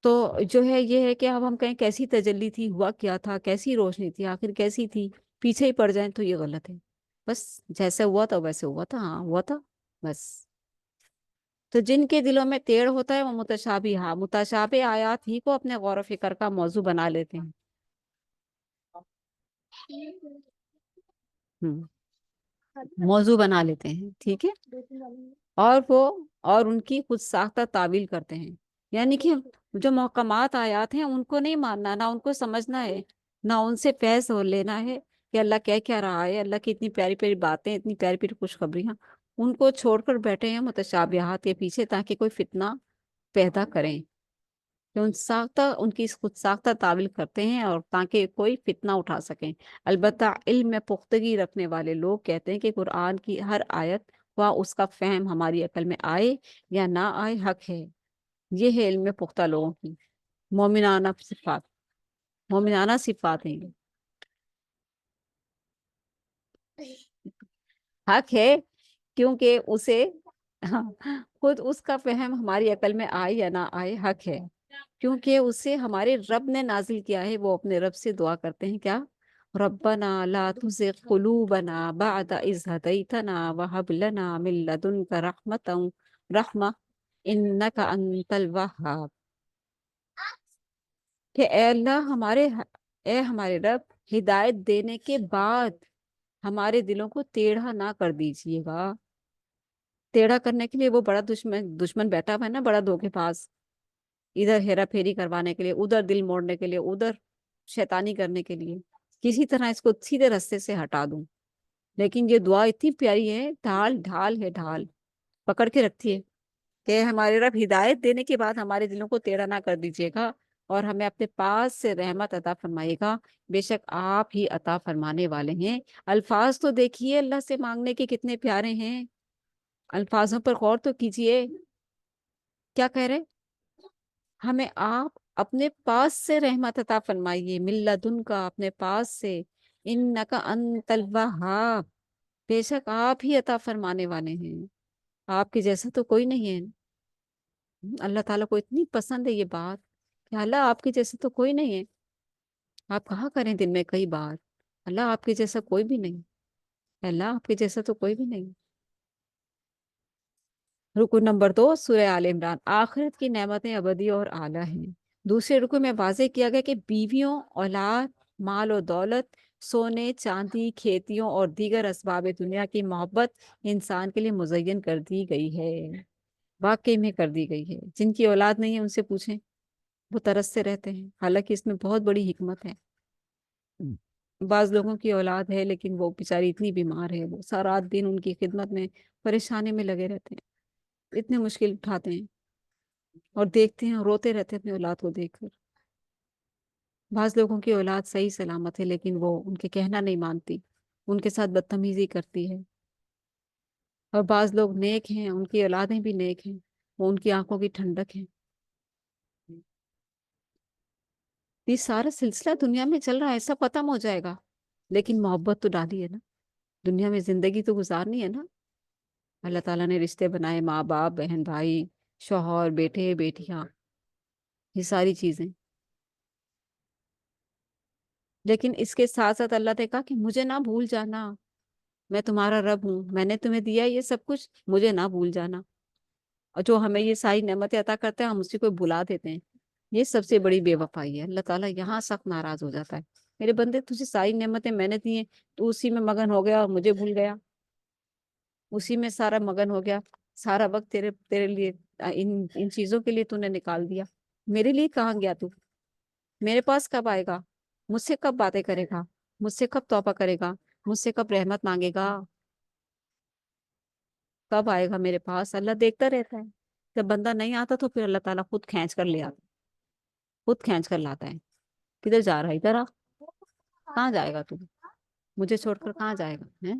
تو جو ہے یہ ہے کہ اب ہم کہیں کیسی تجلی تھی، ہوا کیا تھا، کیسی روشنی تھی، آخر کیسی تھی، پیچھے ہی پڑ جائیں تو یہ غلط ہے، بس جیسے ہوا تھا ویسے ہوا تھا، ہاں ہوا تھا بس۔ تو جن کے دلوں میں ٹیڑھ ہوتا ہے وہ متشابہ آیات ہی کو اپنے غور و فکر کا موضوع بنا لیتے ہیں۔ ہم، موضوع بنا لیتے ہیں، ٹھیک ہے، اور ان کی خود ساختہ تعویل کرتے ہیں، یعنی کہ جو محکمات آیات ہیں ان کو نہیں ماننا، نہ ان کو سمجھنا ہے، نہ ان سے فیض ہو لینا ہے کہ اللہ کہہ کیا رہا ہے، اللہ کی اتنی پیاری پیاری باتیں، اتنی پیاری پیاری خوشخبریاں، ان کو چھوڑ کر بیٹھے ہیں متشابہات کے پیچھے تاکہ کوئی فتنہ پیدا کریں، کہ ان کی خود ساختہ تعویل کرتے ہیں اور تاکہ کوئی فتنہ اٹھا سکیں۔ البتہ علم میں پختگی رکھنے والے لوگ کہتے ہیں کہ قرآن کی ہر آیت اس کا فہم ہماری عقل میں آئے یا نہ آئے حق ہے، یہ ہے علم میں پختہ لوگوں کی مومنانہ صفات، مومنانہ صفات ہیں یہ، حق ہے کیونکہ اسے ہاں، خود اس کا فہم ہماری عقل میں آئے یا نہ آئے حق ہے، کیونکہ اسے ہمارے رب نے نازل کیا ہے، وہ اپنے رب سے دعا کرتے ہیں کیا؟ ربنا لا تزغ قلوبنا بعد اذ هديتنا وهب لنا من لدنك رحمة انك انت الوهاب، کہ اے اللہ اے ہمارے رب ہدایت دینے کے بعد ہمارے دلوں کو ٹیڑھا نہ کر دیجیے گا. ٹیڑھا کرنے کے لیے وہ بڑا دشمن بیٹھا ہوا ہے نا، بڑا دھوکے باز، ادھر ہیرا پھیری کروانے کے لیے، ادھر دل موڑنے کے لیے، ادھر شیطانی کرنے کے لیے. کسی طرح اس کو سیدھے راستے سے ہٹا دوں. لیکن یہ دعا اتنی پیاری ہے، ڈھال ڈھال ہے، ڈھال پکڑ کے رکھتی ہے کہ ہمارے رب ہدایت دینے کے بعد ہمارے دلوں کو ٹیڑھا نہ کر دیجیے گا اور ہمیں اپنے پاس سے رحمت عطا فرمائے گا. بے شک آپ ہی عطا فرمانے والے ہیں. الفاظ تو دیکھیے اللہ سے مانگنے کے کتنے پیارے ہیں. الفاظوں پر غور تو کیجئے. کیا کہہ رہے؟ ہمیں آپ اپنے پاس سے رحمت عطا فرمائیے، من لدن کا، اپنے پاس سے. انکا انت الوہاب، بے شک آپ ہی عطا فرمانے والے ہیں. آپ کے جیسا تو کوئی نہیں ہے. اللہ تعالیٰ کو اتنی پسند ہے یہ بات کہ اللہ آپ کے جیسا تو کوئی نہیں ہے. آپ کہاں کریں دن میں کئی بار، اللہ آپ کے جیسا کوئی بھی نہیں، اللہ آپ کے جیسا تو کوئی بھی نہیں. رکو نمبر 2 سورہ آل عمران. آخرت کی نعمتیں ابدی اور اعلیٰ ہیں. دوسرے رکو میں واضح کیا گیا کہ بیویوں، اولاد، مال و دولت، سونے چاندی، کھیتیوں اور دیگر اسباب دنیا کی محبت انسان کے لیے مزین کر دی گئی ہے. واقعی میں کر دی گئی ہے. جن کی اولاد نہیں ہے ان سے پوچھیں، وہ ترستے رہتے ہیں. حالانکہ اس میں بہت بڑی حکمت ہے. بعض لوگوں کی اولاد ہے لیکن وہ بیچاری اتنی بیمار ہے، وہ سارا دن ان کی خدمت میں پریشانی میں لگے رہتے ہیں، اتنے مشکل اٹھاتے ہیں اور دیکھتے ہیں، روتے رہتے ہیں اپنی اولاد کو دیکھ کر. بعض لوگوں کی اولاد صحیح سلامت ہے لیکن وہ ان کے کہنا نہیں مانتی، ان کے ساتھ بدتمیزی کرتی ہے. اور بعض لوگ نیک ہیں، ان کی اولادیں بھی نیک ہیں، وہ ان کی آنکھوں کی ٹھنڈک ہیں. یہ سارا سلسلہ دنیا میں چل رہا ہے، سب ختم ہو جائے گا لیکن محبت تو ڈالی ہے نا. دنیا میں زندگی تو گزارنی ہے نا. اللہ تعالیٰ نے رشتے بنائے، ماں باپ، بہن بھائی، شوہر، بیٹے بیٹیاں، یہ ساری چیزیں. لیکن اس کے ساتھ ساتھ اللہ نے کہا کہ مجھے نہ بھول جانا، میں تمہارا رب ہوں، میں نے تمہیں دیا یہ سب کچھ، مجھے نہ بھول جانا. اور جو ہمیں یہ ساری نعمتیں عطا کرتے ہیں ہم اسی کو بھلا دیتے ہیں. یہ سب سے بڑی بے وفائی ہے. اللہ تعالیٰ یہاں سخت ناراض ہو جاتا ہے. میرے بندے تجھے ساری نعمتیں میں نے دی ہیں، تو اسی میں مگن ہو گیا اور مجھے بھول گیا، اسی میں سارا مگن ہو گیا. سارا وقت تیرے لیے ان چیزوں کے لیے تو نے نکال دیا. میرے لیے کہاں گیا تو؟ میرے پاس کب آئے گا؟ مجھ سے کب باتیں کرے گا؟ مجھ سے کب توبہ کرے گا؟ مجھ سے کب رحمت مانگے گا؟ کب آئے گا میرے پاس؟ اللہ دیکھتا رہتا ہے. جب بندہ نہیں آتا تو پھر اللہ تعالیٰ خود کھینچ کر لے آتا، خود کھینچ کر لاتا ہے. کدھر جا رہا ہے؟ ادھر آ. کہاں جائے گا تو؟ مجھے چھوڑ کر کہاں جائے گا؟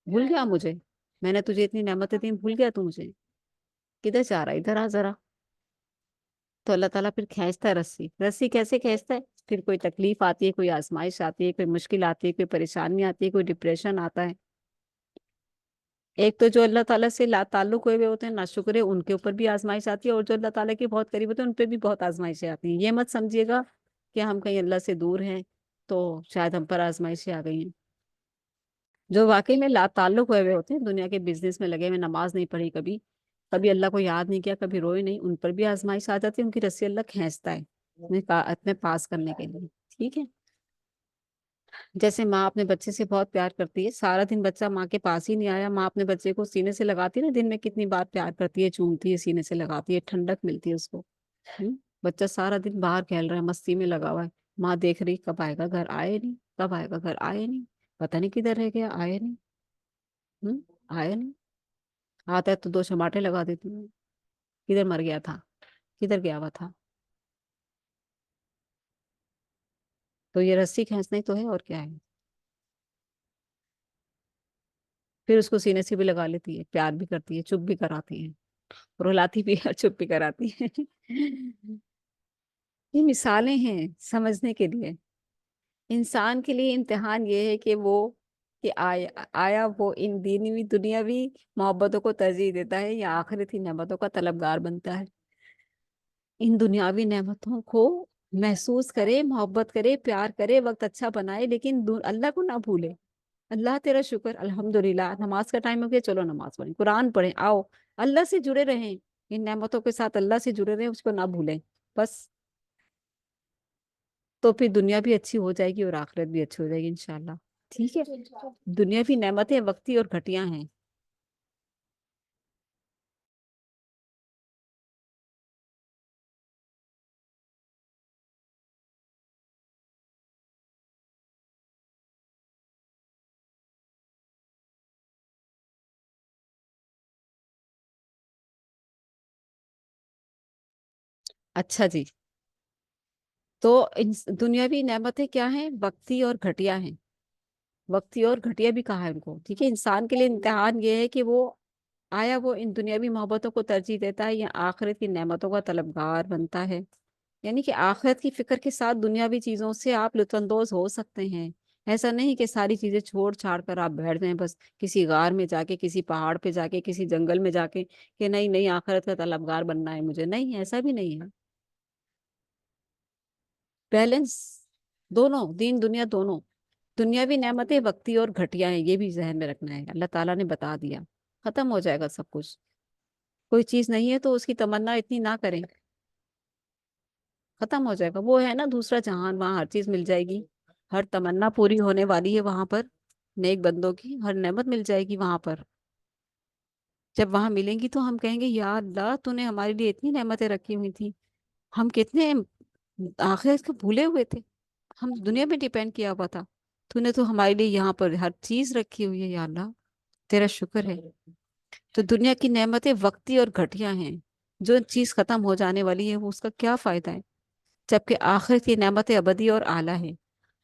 بھول گیا مجھے؟ میں نے تجھے اتنی نعمتیں دی، بھول گیا تو مجھے؟ کدھر جا رہا ہے؟ ادھر آ ذرا. تو اللہ تعالیٰ پھر کھینچتا ہے رسی. رسی کیسے کھینچتا ہے؟ پھر کوئی تکلیف آتی ہے، کوئی آزمائش آتی ہے، کوئی مشکل آتی ہے، کوئی پریشانی آتی ہے، کوئی ڈپریشن آتا ہے. ایک تو جو اللہ تعالیٰ سے لا تعلق ہوئے ہوتے ہیں نا شکر ہے، ان کے اوپر بھی آزمائش آتی ہے، اور جو اللہ تعالیٰ کے بہت قریب ہوتے ہیں ان پہ بھی بہت آزمائشیں آتی ہیں. یہ مت سمجھیے گا کہ ہم کہیں اللہ سے دور ہیں تو شاید ہم پر آزمائشیں آ گئی ہیں. جو واقعی میں لا تعلق ہوئے ہوتے ہیں، دنیا کے بزنس میں لگے ہوئے، نماز نہیں پڑھی کبھی، کبھی اللہ کو یاد نہیں کیا، کبھی روئے نہیں، ان پر بھی آزمائش آ جاتی ہے. ان کی رسی اللہ کھینچتا ہے اپنے پاس کرنے کے لیے. ٹھیک ہے. جیسے ماں اپنے بچے سے بہت پیار کرتی ہے، سارا دن بچہ ماں کے پاس ہی نہیں آیا، ماں اپنے بچے کو سینے سے لگاتی ہے نا، دن میں کتنی بار پیار کرتی ہے، چومتی ہے، سینے سے لگاتی ہے، ٹھنڈک ملتی ہے اس کو. بچہ سارا دن باہر کھیل رہا ہے، مستی میں لگا ہوا ہے، ماں دیکھ رہی کب آئے گا گھر، آئے نہیں، کب آئے گا گھر، آئے نہیں، پتہ نہیں کدھر رہ گیا، آئے نہیں. آئے نہیں. آتا ہے تو دو چماٹے لگا دیتی ہوں، کدھر مر گیا تھا، کدھر گیا ہوا تھا. تو یہ رسی کھینچنا ہی تو ہے، اور کیا ہے. پھر اس کو سینے سے بھی لگا لیتی ہے، پیار بھی کرتی ہے، چپ بھی کراتی ہے، رلاتی بھی ہے اور چپ بھی کراتی ہے. یہ مثالیں ہیں سمجھنے کے لیے. انسان کے لیے امتحان یہ ہے کہ وہ کہ آیا وہ ان دینی دنیاوی محبتوں کو ترجیح دیتا ہے یا آخرتی نعمتوں کا طلبگار بنتا ہے. ان دنیاوی نعمتوں کو محسوس کرے، محبت کرے، پیار کرے، وقت اچھا بنائے، لیکن اللہ کو نہ بھولے. اللہ تیرا شکر، الحمدللہ، نماز کا ٹائم ہو گیا، چلو نماز پڑھیں، قرآن پڑھیں، آؤ اللہ سے جڑے رہیں. ان نعمتوں کے ساتھ اللہ سے جڑے رہیں، اس کو نہ بھولیں بس. تو پھر دنیا بھی اچھی ہو جائے گی اور آخرت بھی اچھی ہو جائے گی انشاءاللہ. ٹھیک ہے. دنیاوی نعمتیں وقتی اور گھٹیا ہیں. اچھا جی. تو دنیاوی نعمتیں کیا ہیں؟ وقتی اور گھٹیا ہیں. وقتی اور گھٹیا بھی کہا ہے ان کو. ٹھیک ہے. انسان کے لیے امتحان یہ ہے کہ وہ آیا وہ ان دنیاوی محبتوں کو ترجیح دیتا ہے یا آخرت کی نعمتوں کا طلبگار بنتا ہے. یعنی کہ آخرت کی فکر کے ساتھ دنیاوی چیزوں سے آپ لطف اندوز ہو سکتے ہیں. ایسا نہیں کہ ساری چیزیں چھوڑ چھاڑ کر آپ بیٹھ جائیں بس کسی غار میں جا کے، کسی پہاڑ پہ جا کے، کسی جنگل میں جا کے کہ نہیں نہیں آخرت کا طلبگار بننا ہے مجھے. نہیں، ایسا بھی نہیں ہے. بیلنس. دونوں دین دنیا دونوں. دنیاوی نعمتیں وقتی اور گھٹیا ہیں، یہ بھی ذہن میں رکھنا ہے. اللہ تعالیٰ نے بتا دیا ختم ہو جائے گا سب کچھ. کوئی چیز نہیں ہے تو اس کی تمنا اتنی نہ کریں. ختم ہو جائے گا. وہ ہے نا دوسرا جہان، وہاں ہر چیز مل جائے گی. ہر تمنا پوری ہونے والی ہے وہاں پر. نیک بندوں کی ہر نعمت مل جائے گی وہاں پر. جب وہاں ملیں گی تو ہم کہیں گے یا اللہ تو نے ہمارے لیے اتنی نعمتیں رکھی ہوئی تھی. ہم کتنے آخرت کو بھولے ہوئے تھے. ہم دنیا میں ڈیپینڈ کیا ہوا تھا. تو نے تو ہمارے لیے یہاں پر ہر چیز رکھی ہوئی ہے. یا اللہ تیرا شکر ہے. تو دنیا کی نعمتیں وقتی اور گھٹیا ہیں. جو چیز ختم ہو جانے والی ہے وہ اس کا کیا فائدہ ہے؟ جبکہ آخرت کی نعمتیں ابدی اور اعلیٰ ہیں.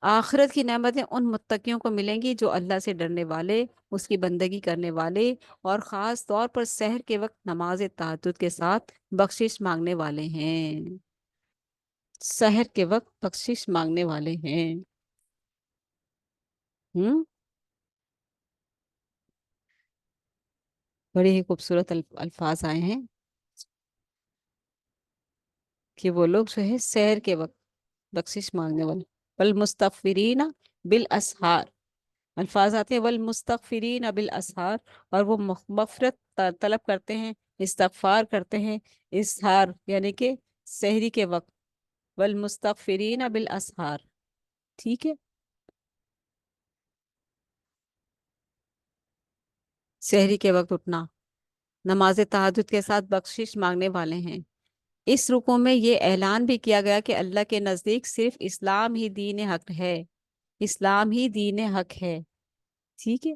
آخرت کی نعمتیں ان متقیوں کو ملیں گی جو اللہ سے ڈرنے والے، اس کی بندگی کرنے والے اور خاص طور پر سحر کے وقت نماز تہجد کے ساتھ بخشش مانگنے والے ہیں. سحر کے وقت بخشش مانگنے والے ہیں. ہم بڑے ہی خوبصورت الفاظ آئے ہیں کہ وہ لوگ جو ہے سحر کے وقت بخشش مانگنے والے. والمستغفرین بالاسحار. الفاظ آتے ہیں والمستغفرین بالاسحار، اور وہ مغفرت طلب کرتے ہیں، استغفار کرتے ہیں اسحار یعنی کہ سحری کے وقت. والمستغفرین بالاسحار. ٹھیک ہے. سحری کے وقت اٹھنا، نماز تہجد کے ساتھ بخشش مانگنے والے ہیں. اس رکوع میں یہ اعلان بھی کیا گیا کہ اللہ کے نزدیک صرف اسلام ہی دین حق ہے. اسلام ہی دین حق ہے. ٹھیک ہے.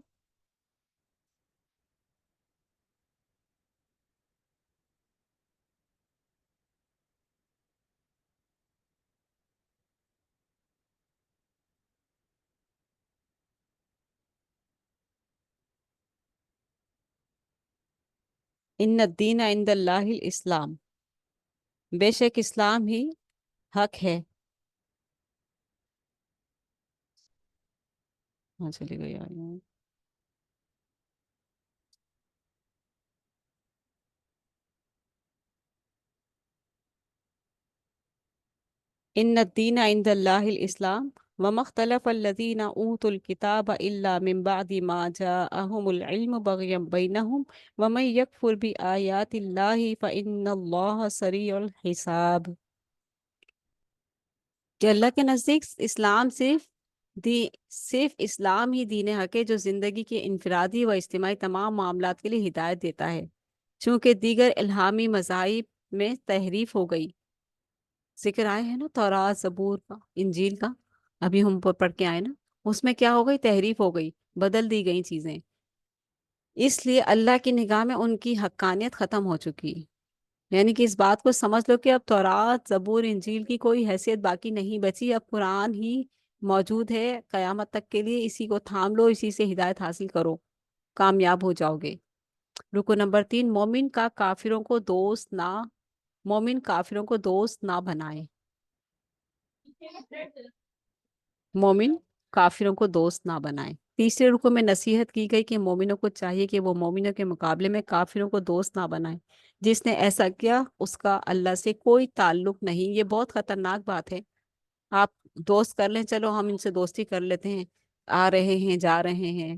ان الدین عند اللہ الاسلام. بے شک اسلام ہی حق ہے. ہاں چلی گئی آئی. ان الدین عند اللہ الاسلام وما اختلف الذین اوتوا الکتاب الا من بعد ما جاءهم العلم بغیا بینہم ومن یکفر بآیات اللہ فإن اللہ سریع الحساب. کہ اللہ کے نزدیک اسلام صرف اسلام ہی دین حق ہے جو زندگی کے انفرادی و اجتماعی تمام معاملات کے لیے ہدایت دیتا ہے. چونکہ دیگر الہامی مذاہب میں تحریف ہو گئی. ذکر آئے ہیں نا تورات، زبور کا، انجیل کا. ابھی ہم پڑھ کے آئے نا. اس میں کیا ہو گئی؟ تحریف ہو گئی، بدل دی گئی چیزیں. اس لیے اللہ کی نگاہ میں ان کی حقانیت ختم ہو چکی. یعنی کہ اس بات کو سمجھ لو کہ اب تورات، زبور، انجیل کی کوئی حیثیت باقی نہیں بچی. اب قرآن ہی موجود ہے قیامت تک کے لیے. اسی کو تھام لو، اسی سے ہدایت حاصل کرو، کامیاب ہو جاؤ گے. رکو نمبر 3، مومن کافروں کو دوست نہ بنائے. مومن کافروں کو دوست نہ بنائے. تیسرے رکو میں نصیحت کی گئی کہ مومنوں کو چاہیے کہ وہ مومنوں کے مقابلے میں کافروں کو دوست نہ بنائے. جس نے ایسا کیا اس کا اللہ سے کوئی تعلق نہیں. یہ بہت خطرناک بات ہے. آپ دوست کر لیں، چلو ہم ان سے دوستی کر لیتے ہیں، آ رہے ہیں جا رہے ہیں،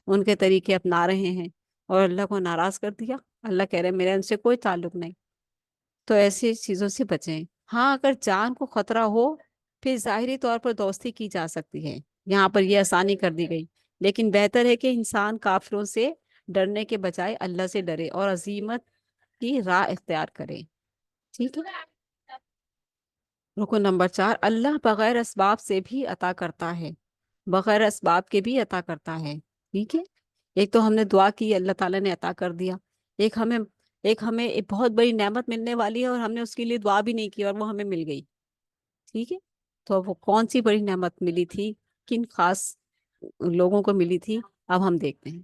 ان کے طریقے اپنا رہے ہیں، اور اللہ کو ناراض کر دیا. اللہ کہہ رہے میرے ان سے کوئی تعلق نہیں. تو ایسی چیزوں سے بچیں. ہاں اگر جان کو خطرہ ہو پھر ظاہری طور پر دوستی کی جا سکتی ہے، یہاں پر یہ آسانی کر دی گئی، لیکن بہتر ہے کہ انسان کافروں سے ڈرنے کے بجائے اللہ سے ڈرے اور عزیمت کی راہ اختیار کرے۔ ٹھیک ہے، رکن نمبر 4، اللہ بغیر اسباب سے بھی عطا کرتا ہے، بغیر اسباب کے بھی عطا کرتا ہے۔ ٹھیک ہے، ایک تو ہم نے دعا کی، اللہ تعالیٰ نے عطا کر دیا، ایک ہمیں ایک بہت بڑی نعمت ملنے والی ہے اور ہم نے اس کے لیے دعا بھی نہیں کی اور وہ ہمیں مل گئی۔ ٹھیک ہے، تو وہ کون سی بڑی نعمت ملی تھی، کن خاص لوگوں کو ملی تھی، اب ہم دیکھتے ہیں۔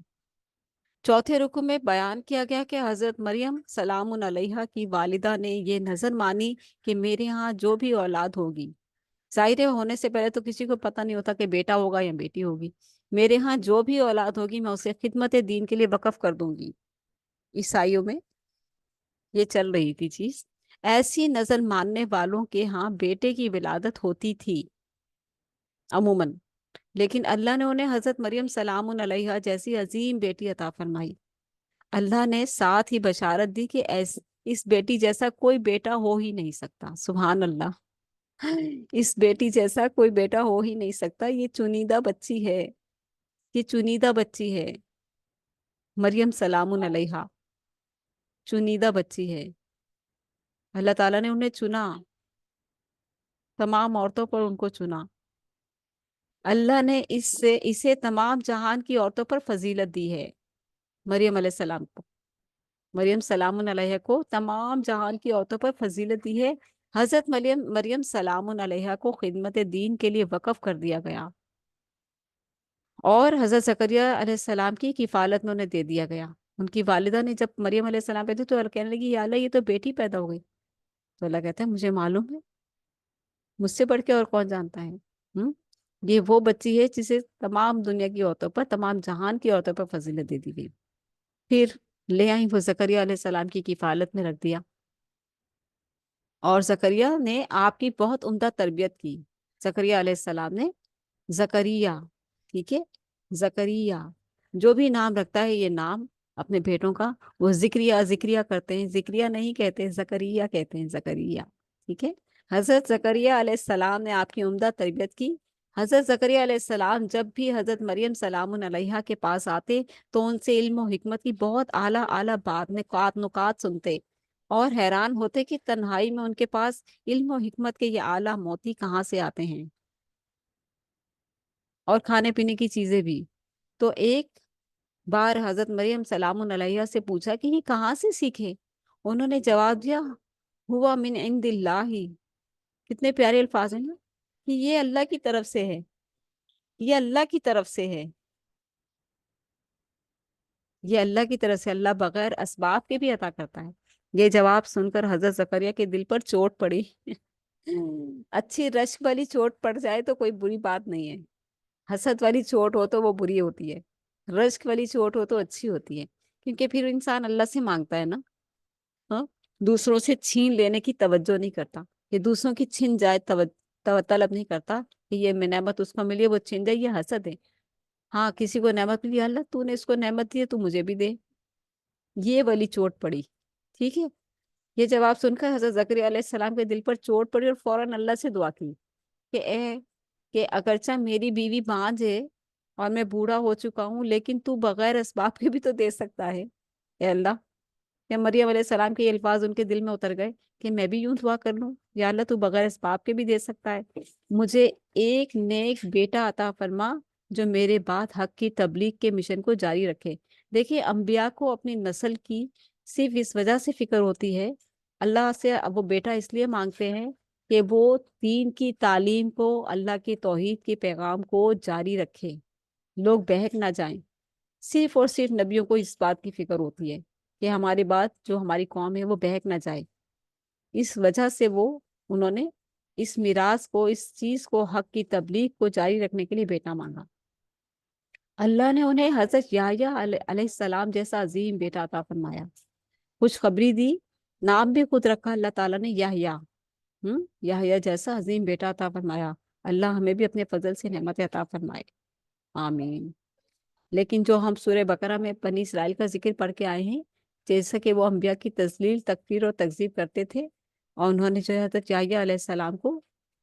چوتھے رکو میں بیان کیا گیا کہ حضرت مریم سلام علیہا کی والدہ نے یہ نظر مانی کہ میرے ہاں جو بھی اولاد ہوگی، ظاہر ہونے سے پہلے تو کسی کو پتہ نہیں ہوتا کہ بیٹا ہوگا یا بیٹی ہوگی، میرے ہاں جو بھی اولاد ہوگی میں اسے خدمت دین کے لیے وقف کر دوں گی۔ عیسائیوں میں یہ چل رہی تھی چیز، ایسی نظر ماننے والوں کے ہاں بیٹے کی ولادت ہوتی تھی عموماً، لیکن اللہ نے انہیں حضرت مریم سلام علیہا جیسی عظیم بیٹی عطا فرمائی۔ اللہ نے ساتھ ہی بشارت دی کہ اس بیٹی جیسا کوئی بیٹا ہو ہی نہیں سکتا۔ سبحان اللہ، اس بیٹی جیسا کوئی بیٹا ہو ہی نہیں سکتا، یہ چنیدہ بچی ہے، یہ چنیدہ بچی ہے، مریم سلام علیہا چنیدہ بچی ہے، اللہ تعالیٰ نے انہیں چنا، تمام عورتوں پر ان کو چنا، اللہ نے اسے تمام جہان کی عورتوں پر فضیلت دی ہے، مریم علیہ السلام کو، مریم سلام علیہ کو تمام جہان کی عورتوں پر فضیلت دی ہے۔ حضرت مریم سلام علیہ کو خدمت دین کے لیے وقف کر دیا گیا اور حضرت زکریہ علیہ السلام کی کفالت میں انہیں دے دیا گیا۔ ان کی والدہ نے جب مریم علیہ السلام پیدا تو کہنے لگی یا اللہ یہ تو بیٹی پیدا ہو گئی، تو اللہ کہتا ہے مجھے معلوم ہے، مجھ سے بڑھ کے اور کون جانتا ہے۔ یہ وہ بچی ہے جسے تمام دنیا کی عورتوں پر، تمام جہان کی عورتوں پر فضیلت دے دی گئی۔ پھر لے آئیں، وہ زکریہ علیہ السلام کی کفالت میں رکھ دیا، اور زکریہ نے آپ کی بہت عمدہ تربیت کی۔ زکریہ علیہ السلام نے زکریہ، ٹھیک ہے، زکریہ جو بھی نام رکھتا ہے یہ نام اپنے بیٹوں کا، وہ ذکریہ کرتے ہیں، ذکریہ نہیں کہتے، زکریہ کہتے ہیں، زکریہ، ٹھیک ہے۔ حضرت زکریہ علیہ السلام نے آپ کی عمدہ تربیت کی۔ حضرت زکریہ علیہ السلام جب بھی حضرت مریم سلام علیہا کے پاس آتے تو ان سے علم و حکمت کی بہت اعلیٰ بات نکات سنتے اور حیران ہوتے کہ تنہائی میں ان کے پاس علم و حکمت کے یہ اعلیٰ موتی کہاں سے آتے ہیں، اور کھانے پینے کی چیزیں بھی۔ تو ایک بار حضرت مریم سلام علیہا سے پوچھا کہ یہ کہاں سے سیکھے، انہوں نے جواب دیا ہوا من عند اللہ، کتنے پیارے الفاظ ہیں نا، کہ یہ اللہ کی طرف سے ہے، یہ اللہ کی طرف سے ہے، یہ اللہ کی طرف سے، اللہ بغیر اسباب کے بھی عطا کرتا ہے۔ یہ جواب سن کر حضرت زکریا کے دل پر چوٹ پڑی۔ اچھی رشک والی چوٹ پڑ جائے تو کوئی بری بات نہیں ہے، حسد والی چوٹ ہو تو وہ بری ہوتی ہے، رشک والی چوٹ ہو تو اچھی ہوتی ہے، کیونکہ پھر انسان اللہ سے مانگتا ہے نا، ہاں، دوسروں سے چھین لینے کی توجہ نہیں کرتا، یہ دوسروں کی چھن جائے طلب نہیں کرتا کہ یہ نعمت اس کو ملی ہے وہ چھن جائے، یہ حسد ہے۔ ہاں، کسی کو نعمت ملی، اللہ تو نے اس کو نعمت دی ہے تو مجھے بھی دے، یہ والی چوٹ پڑی، ٹھیک ہے۔ یہ جواب سن کر حضرت زکریا علیہ السلام کے دل پر چوٹ پڑی اور فوراً اللہ سے دعا کی کہ اگرچہ میری بیوی بانجھ ہے اور میں بوڑھا ہو چکا ہوں، لیکن تو بغیر اسباب کے بھی تو دے سکتا ہے، اے اللہ۔ یا مریم علیہ السلام کے یہ الفاظ ان کے دل میں اتر گئے کہ میں بھی یوں دعا کر لوں، یا اللہ تو بغیر اسباب کے بھی دے سکتا ہے، مجھے ایک نیک بیٹا عطا فرما جو میرے بعد حق کی تبلیغ کے مشن کو جاری رکھے۔ دیکھیے، انبیاء کو اپنی نسل کی صرف اس وجہ سے فکر ہوتی ہے، اللہ سے وہ بیٹا اس لیے مانگتے ہیں کہ وہ دین کی تعلیم کو، اللہ کی توحید کے پیغام کو جاری رکھے، لوگ بہک نہ جائیں۔ صرف اور صرف نبیوں کو اس بات کی فکر ہوتی ہے کہ ہماری بات، جو ہماری قوم ہے، وہ بہک نہ جائے، اس وجہ سے انہوں نے اس میراث کو، اس چیز کو، حق کی تبلیغ کو جاری رکھنے کے لیے بیٹا مانگا۔ اللہ نے انہیں حضرت یحییٰ علیہ السلام جیسا عظیم بیٹا عطا فرمایا، خوشخبری دی، نام بھی خود رکھا اللہ تعالیٰ نے یحییٰ، یحییٰ جیسا عظیم بیٹا عطا فرمایا۔ اللہ ہمیں بھی اپنے فضل سے نعمت عطا فرمائے، آمین۔ لیکن جو ہم سورہ بقرہ میں بنی اسرائیل کا ذکر پڑھ کے آئے ہیں، جیسا کہ وہ انبیاء کی تذلیل، تکفیر اور تکذیب کرتے تھے، اور انہوں نے جو ہے حضرت یحییٰ علیہ السلام کو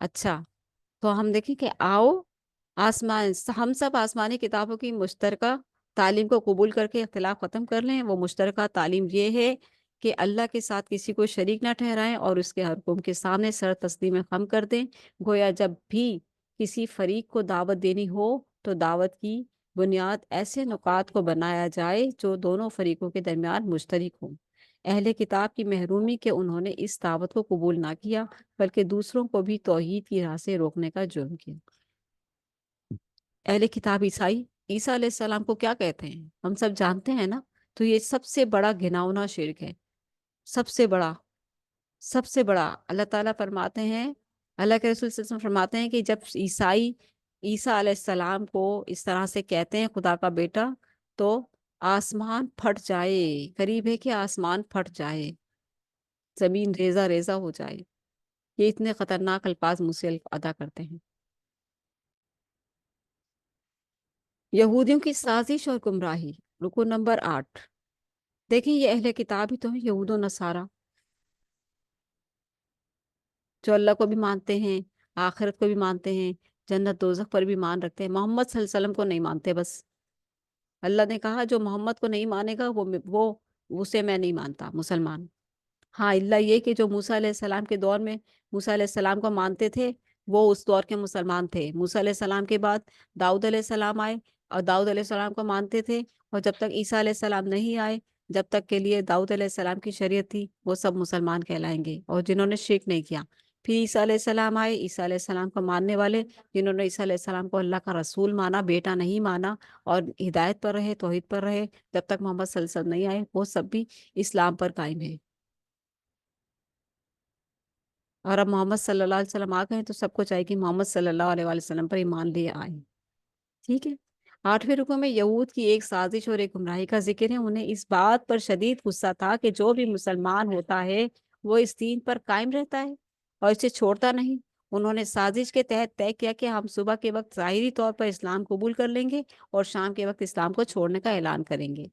اچھا، تو ہم دیکھیں کہ آؤ آسمان ہم سب آسمانی کتابوں کی مشترکہ تعلیم کو قبول کر کے اختلاف ختم کر لیں۔ وہ مشترکہ تعلیم یہ ہے کہ اللہ کے ساتھ کسی کو شریک نہ ٹھہرائیں اور اس کے حکم کے سامنے سر تسلیم خم کر دیں۔ گویا جب بھی کسی فریق کو دعوت دینی ہو تو دعوت کی بنیاد ایسے نکات کو بنایا جائے جو دونوں فریقوں کے درمیان مشترک ہوں۔ اہل کتاب کی محرومی کہ انہوں نے اس دعوت کو قبول نہ کیا بلکہ دوسروں کو بھی توحید کی راہ سے روکنے کا جرم کیا۔ اہل کتاب عیسائی عیسیٰ علیہ السلام کو کیا کہتے ہیں ہم سب جانتے ہیں نا، تو یہ سب سے بڑا گھناؤنا شرک ہے، سب سے بڑا، سب سے بڑا۔ اللہ تعالیٰ فرماتے ہیں، اللہ کے رسول صلی اللہ علیہ وسلم فرماتے ہیں کہ جب عیسائی عیسیٰ علیہ السلام کو اس طرح سے کہتے ہیں خدا کا بیٹا، تو آسمان پھٹ جائے، قریب ہے کہ آسمان پھٹ جائے، زمین ریزہ ریزہ ہو جائے۔ یہ اتنے خطرناک الفاظ منہ سے ادا کرتے ہیں۔ یہودیوں کی سازش اور گمراہی، رکو نمبر 8۔ دیکھیں یہ اہل کتاب ہی تو ہیں، یہود و نصارہ، جو اللہ کو بھی مانتے ہیں، آخرت کو بھی مانتے ہیں، جنت دوزخ پر بھی مان رکھتے ہیں، محمد صلی اللہ علیہ وسلم کو نہیں مانتے۔ بس اللہ نے کہا جو محمد کو نہیں مانے گا وہ اسے میں نہیں مانتا مسلمان۔ ہاں اللہ یہ کہ جو موسیٰ علیہ السلام کے دور میں موسیٰ علیہ السلام کو مانتے تھے وہ اس دور کے مسلمان تھے۔ موسیٰ علیہ السلام کے بعد داؤد علیہ السلام آئے اور داؤد علیہ السلام کو مانتے تھے، اور جب تک عیسیٰ علیہ السلام نہیں آئے، جب تک کے لیے داؤد علیہ السلام کی شریعت تھی، وہ سب مسلمان کہلائیں گے، اور جنہوں نے شرک نہیں کیا۔ پھر عیسیٰ علیہ السلام آئے، عیسیٰ علیہ السلام کو ماننے والے جنہوں نے عیسیٰ علیہ السلام کو اللہ کا رسول مانا، بیٹا نہیں مانا، اور ہدایت پر رہے، توحید پر رہے، جب تک محمد صلی اللہ علیہ وسلم نہیں آئے، وہ سب بھی اسلام پر قائم ہے۔ اور اب محمد صلی اللہ علیہ وسلم آ گئے تو سب کو چاہیے کہ محمد صلی اللہ علیہ وسلم پر ایمان لے آئیں۔ ٹھیک ہے۔ 8ویں رکو میں یہود کی ایک سازش اور ایک گمراہی کا ذکر ہے۔ انہیں اس بات پر شدید غصہ تھا کہ جو بھی مسلمان ہوتا ہے وہ اس دین پر قائم رہتا ہے اور اسے چھوڑتا نہیں۔ انہوں نے سازش کے تحت طے کیا کہ ہم صبح کے وقت ظاہری طور پر اسلام قبول کر لیں گے اور شام کے وقت اسلام کو چھوڑنے کا اعلان کریں گے،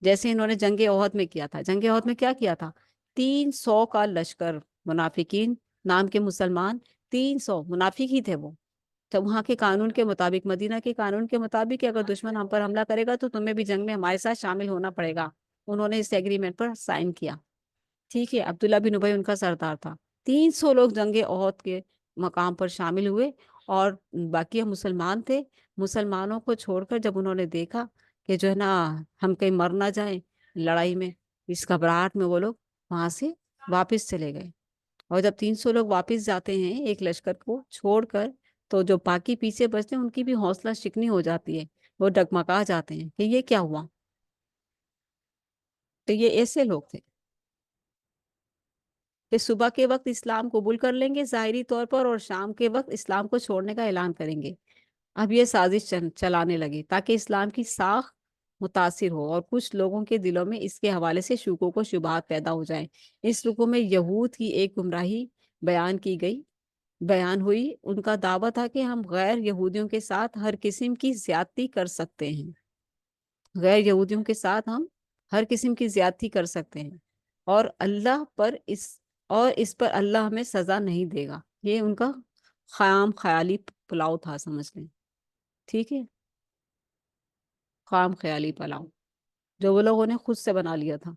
جیسے انہوں نے جنگ احد میں کیا تھا۔ جنگ احد میں کیا کیا تھا؟ 300 کا لشکر، منافقین نام کے مسلمان، 300 منافق ہی تھے وہ۔ تو وہاں کے قانون کے مطابق، مدینہ کے قانون کے مطابق کہ اگر دشمن ہم پر حملہ کرے گا تو تمہیں بھی جنگ میں ہمارے ساتھ شامل ہونا پڑے گا۔ انہوں نے اس ایگریمنٹ پر سائن کیا۔ ٹھیک ہے، عبداللہ بن ابی ان کا سردار تھا۔ 300 لوگ جنگ احد کے مقام پر شامل ہوئے اور باقی ہم مسلمان تھے۔ مسلمانوں کو چھوڑ کر جب انہوں نے دیکھا کہ جو ہے نا ہم کہیں مر نہ جائیں لڑائی میں، اس گھبراہٹ میں وہ لوگ وہاں سے واپس چلے گئے۔ اور جب 300 لوگ واپس جاتے ہیں ایک لشکر کو چھوڑ کر، تو جو باقی پیچھے بچتے ہیں ان کی بھی حوصلہ شکنی ہو جاتی ہے، وہ ڈگمگا جاتے ہیں کہ یہ کیا ہوا۔ تو یہ ایسے لوگ تھے کہ صبح کے وقت اسلام قبول کر لیں گے ظاہری طور پر اور شام کے وقت اسلام کو چھوڑنے کا اعلان کریں گے۔ اب یہ سازش چلانے لگے تاکہ اسلام کی ساخ متاثر ہو اور کچھ لوگوں کے دلوں میں اس کے حوالے سے شکوک و شبہات پیدا ہو جائیں۔ اس رکوع میں یہود کی ایک گمراہی بیان ہوئی۔ ان کا دعویٰ تھا کہ ہم غیر یہودیوں کے ساتھ ہر قسم کی زیادتی کر سکتے ہیں، غیر یہودیوں کے ساتھ ہم ہر قسم کی زیادتی کر سکتے ہیں، اور اس پر اللہ ہمیں سزا نہیں دے گا۔ یہ ان کا خیالی پلاؤ تھا، سمجھ لیں۔ ٹھیک ہے، خیالی پلاؤ جو وہ لوگوں نے خود سے بنا لیا تھا۔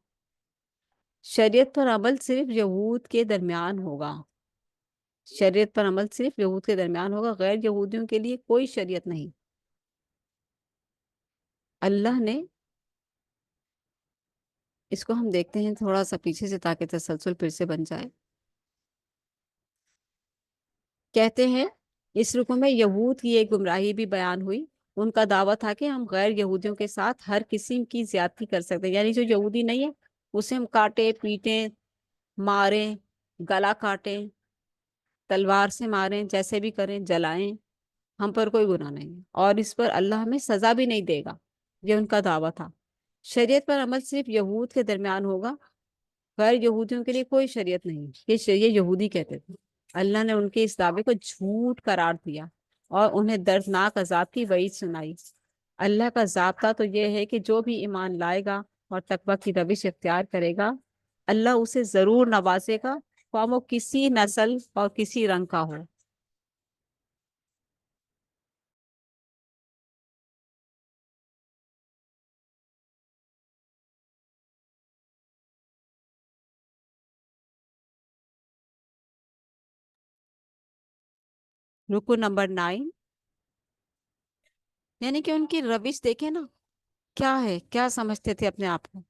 شریعت پر عمل صرف یہود کے درمیان ہوگا، شریعت پر عمل صرف یہود کے درمیان ہوگا، غیر یہودیوں کے لیے کوئی شریعت نہیں۔ اللہ نے اس کو ہم دیکھتے ہیں تھوڑا سا پیچھے سے تاکہ تسلسل پھر سے بن جائے۔ کہتے ہیں اس رکوع میں یہود کی ایک گمراہی بھی بیان ہوئی۔ ان کا دعویٰ تھا کہ ہم غیر یہودیوں کے ساتھ ہر قسم کی زیادتی کر سکتے ہیں، یعنی جو یہودی نہیں ہے اسے ہم کاٹیں، پیٹیں، ماریں، گلا کاٹیں، تلوار سے ماریں، جیسے بھی کریں، جلائیں، ہم پر کوئی گناہ نہیں ہے اور اس پر اللہ ہمیں سزا بھی نہیں دے گا۔ یہ ان کا دعویٰ تھا۔ شریعت پر عمل صرف یہود کے درمیان ہوگا، غیر یہودیوں کے لیے کوئی شریعت نہیں۔ یہ یہودی کہتے تھے۔ اللہ نے ان کے اس دعوے کو جھوٹ قرار دیا اور انہیں دردناک عذاب کی وعید سنائی۔ اللہ کا ضابطہ تو یہ ہے کہ جو بھی ایمان لائے گا اور تقویٰ کی روش اختیار کرے گا، اللہ اسے ضرور نوازے گا، خواہ وہ کسی نسل اور کسی رنگ کا ہو۔ رکو نمبر 9، یعنی کہ ان کی روش دیکھیں نا، کیا ہے، کیا سمجھتے تھے اپنے آپ کو،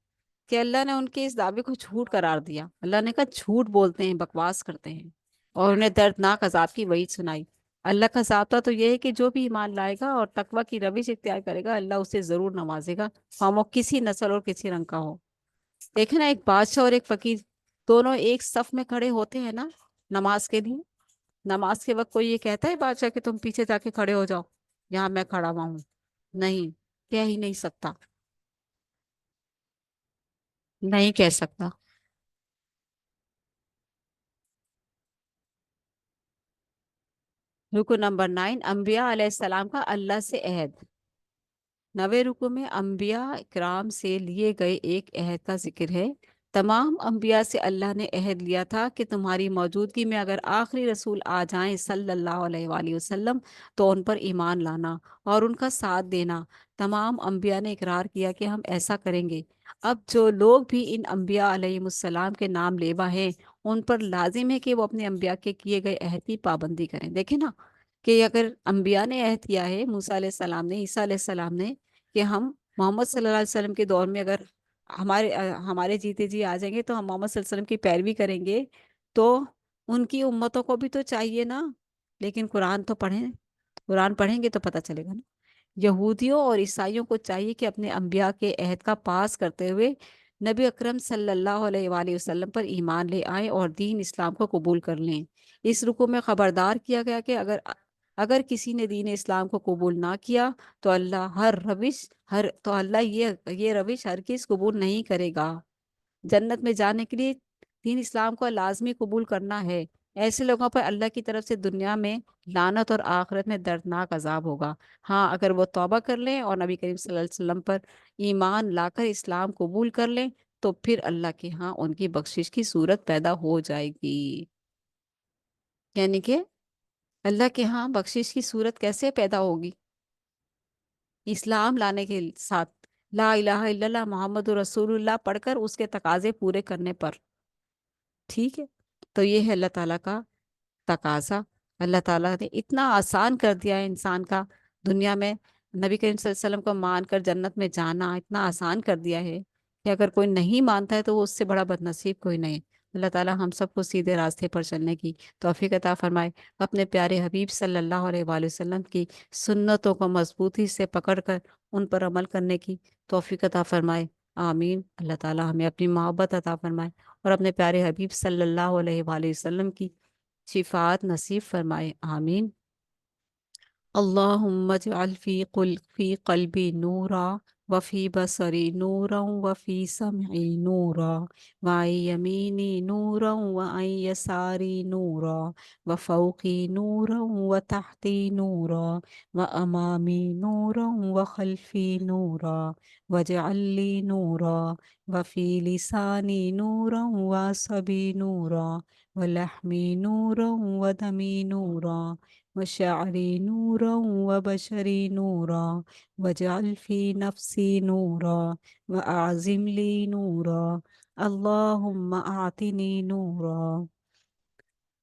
کہ اللہ نے ان کے اس دعوے کو جھوٹ قرار دیا، اللہ نے کہا جھوٹ بولتے ہیں، بکواس کرتے ہیں، اور انہیں دردناک عذاب کی وعید سنائی۔ اللہ کا ضابطہ تو یہ ہے کہ جو بھی ایمان لائے گا اور تقوی کی روش اختیار کرے گا، اللہ اسے ضرور نوازے گا، خواہ وہ کسی نسل اور کسی رنگ کا ہو۔ دیکھیں نا، ایک بادشاہ اور ایک فقیر دونوں ایک صف میں کھڑے ہوتے ہیں نا نماز کے لیے، نماز کے وقت کوئی یہ کہتا ہے بادشاہ کہ تم پیچھے جا کے کھڑے ہو جاؤ، یہاں میں کھڑا ہوا ہوں؟ نہیں، کہہ ہی نہیں سکتا، نہیں کہہ سکتا۔ رکو نمبر 9، انبیاء علیہ السلام کا اللہ سے عہد۔ 9 رکو میں انبیاء کرام سے لیے گئے ایک عہد کا ذکر ہے۔ تمام انبیاء سے اللہ نے عہد لیا تھا کہ تمہاری موجودگی میں اگر آخری رسول آ جائیں صلی اللہ علیہ وآلہ وسلم تو ان پر ایمان لانا اور ان کا ساتھ دینا۔ تمام انبیاء نے اقرار کیا کہ ہم ایسا کریں گے۔ اب جو لوگ بھی ان انبیاء علیہ السلام کے نام لیوا ہیں، ان پر لازم ہے کہ وہ اپنے انبیاء کے کیے گئے عہد کی پابندی کریں۔ دیکھیں نا، کہ اگر انبیاء نے عہد کیا ہے، موسیٰ علیہ السلام نے، عیسیٰ علیہ السلام نے، کہ ہم محمد صلی اللہ علیہ وسلم کے دور میں اگر ہمارے جیتے جی آ جائیں گے تو ہم محمد صلی اللہ علیہ وسلم کی پیروی کریں گے، تو ان کی امتوں کو بھی تو چاہیے نا، لیکن قرآن تو پڑھیں، قرآن پڑھیں گے تو پتہ چلے گا نا۔ یہودیوں اور عیسائیوں کو چاہیے کہ اپنے انبیاء کے عہد کا پاس کرتے ہوئے نبی اکرم صلی اللہ علیہ وآلہ وسلم پر ایمان لے آئیں اور دین اسلام کو قبول کر لیں۔ اس رکوع میں خبردار کیا گیا کہ اگر کسی نے دین اسلام کو قبول نہ کیا تو اللہ یہ روش ہرگز قبول نہیں کرے گا۔ جنت میں جانے کے لیے دین اسلام کو لازمی قبول کرنا ہے۔ ایسے لوگوں پر اللہ کی طرف سے دنیا میں لعنت اور آخرت میں دردناک عذاب ہوگا۔ ہاں، اگر وہ توبہ کر لیں اور نبی کریم صلی اللہ علیہ وسلم پر ایمان لا کر اسلام قبول کر لیں تو پھر اللہ کے ہاں ان کی بخشش کی صورت پیدا ہو جائے گی۔ یعنی کہ اللہ کے ہاں بخشش کی صورت کیسے پیدا ہوگی؟ اسلام لانے کے ساتھ، لا الہ الا اللہ محمد رسول اللہ پڑھ کر اس کے تقاضے پورے کرنے پر، ٹھیک ہے؟ تو یہ ہے اللہ تعالیٰ کا تقاضا۔ اللہ تعالیٰ نے اتنا آسان کر دیا ہے انسان کا، دنیا میں نبی کریم صلی اللہ علیہ وسلم کو مان کر جنت میں جانا اتنا آسان کر دیا ہے کہ اگر کوئی نہیں مانتا ہے تو وہ اس سے بڑا بد نصیب کوئی نہیں۔ اللہ تعالیٰ ہم سب کو سیدھے راستے پر چلنے کی توفیق عطا فرمائے، اپنے پیارے حبیب صلی اللہ علیہ وآلہ وسلم کی سنتوں کو مضبوطی سے پکڑ کر ان پر عمل کرنے کی توفیق عطا فرمائے، آمین۔ اللہ تعالیٰ ہمیں اپنی محبت عطا فرمائے اور اپنے پیارے حبیب صلی اللہ علیہ وآلہ وسلم کی شفاعت نصیب فرمائے، آمین۔ اللہم اجعل فی قلبی نورا وفی بصری نورا وفی سمعی نورا وعن یمینی نورا وعن یساری نورا وفوقی نورا وتحتی نورا وامامی نورا وخلفی نورا واجعل لی نورا وفی لسانی نورا وعصبی نورا ولحمی نورا ودمی نورا وشعری نورا وبشری نورا واجعل فی نفسی نورا واعظم لی نورا اللہم اعطنی نورا۔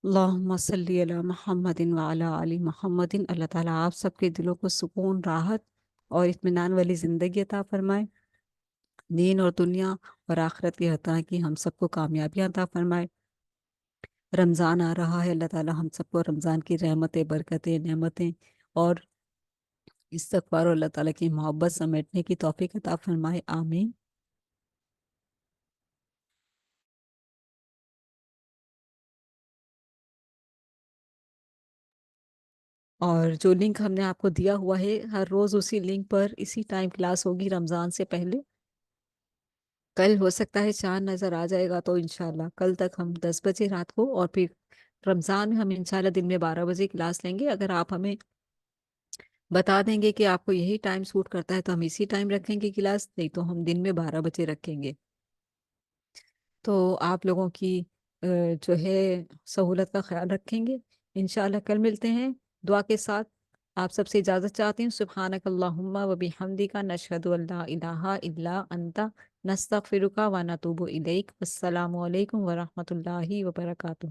اللہم صلی علی محمد وعلی آل محمد۔ اللہ تعالیٰ آپ سب کے دلوں کو سکون، راحت اور اطمینان والی زندگی عطا فرمائے، دین اور دنیا اور آخرت کی عطا کی ہم سب کو کامیابیاں عطا فرمائے۔ رمضان آ رہا ہے، اللہ تعالیٰ ہم سب کو رمضان کی رحمتیں، برکتیں، نعمتیں اور استغفار اور اللہ تعالیٰ کی محبت سمیٹنے کی توفیق عطا فرمائے، آمین۔ اور جو لنک ہم نے آپ کو دیا ہوا ہے، ہر روز اسی لنک پر اسی ٹائم کلاس ہوگی رمضان سے پہلے۔ کل ہو سکتا ہے چاند نظر آ جائے گا تو انشاءاللہ کل تک ہم 10 بجے رات کو، اور پھر رمضان میں ہم انشاءاللہ دن میں 12 بجے کلاس لیں گے۔ اگر آپ ہمیں بتا دیں گے کہ آپ کو یہی ٹائم سوٹ کرتا ہے تو ہم اسی ٹائم رکھیں گے کلاس، نہیں تو ہم دن میں 12 بجے رکھیں گے۔ تو آپ لوگوں کی جو ہے سہولت کا خیال رکھیں گے۔ انشاءاللہ کل ملتے ہیں دعا کے ساتھ۔ آپ سب سے اجازت چاہتی ہوں، سبحانک اللہم و بحمدک نشہد ان لا الہ الا انت نستغفرک و نتوب الیک۔ السلام علیکم ورحمۃ اللہ وبرکاتہ۔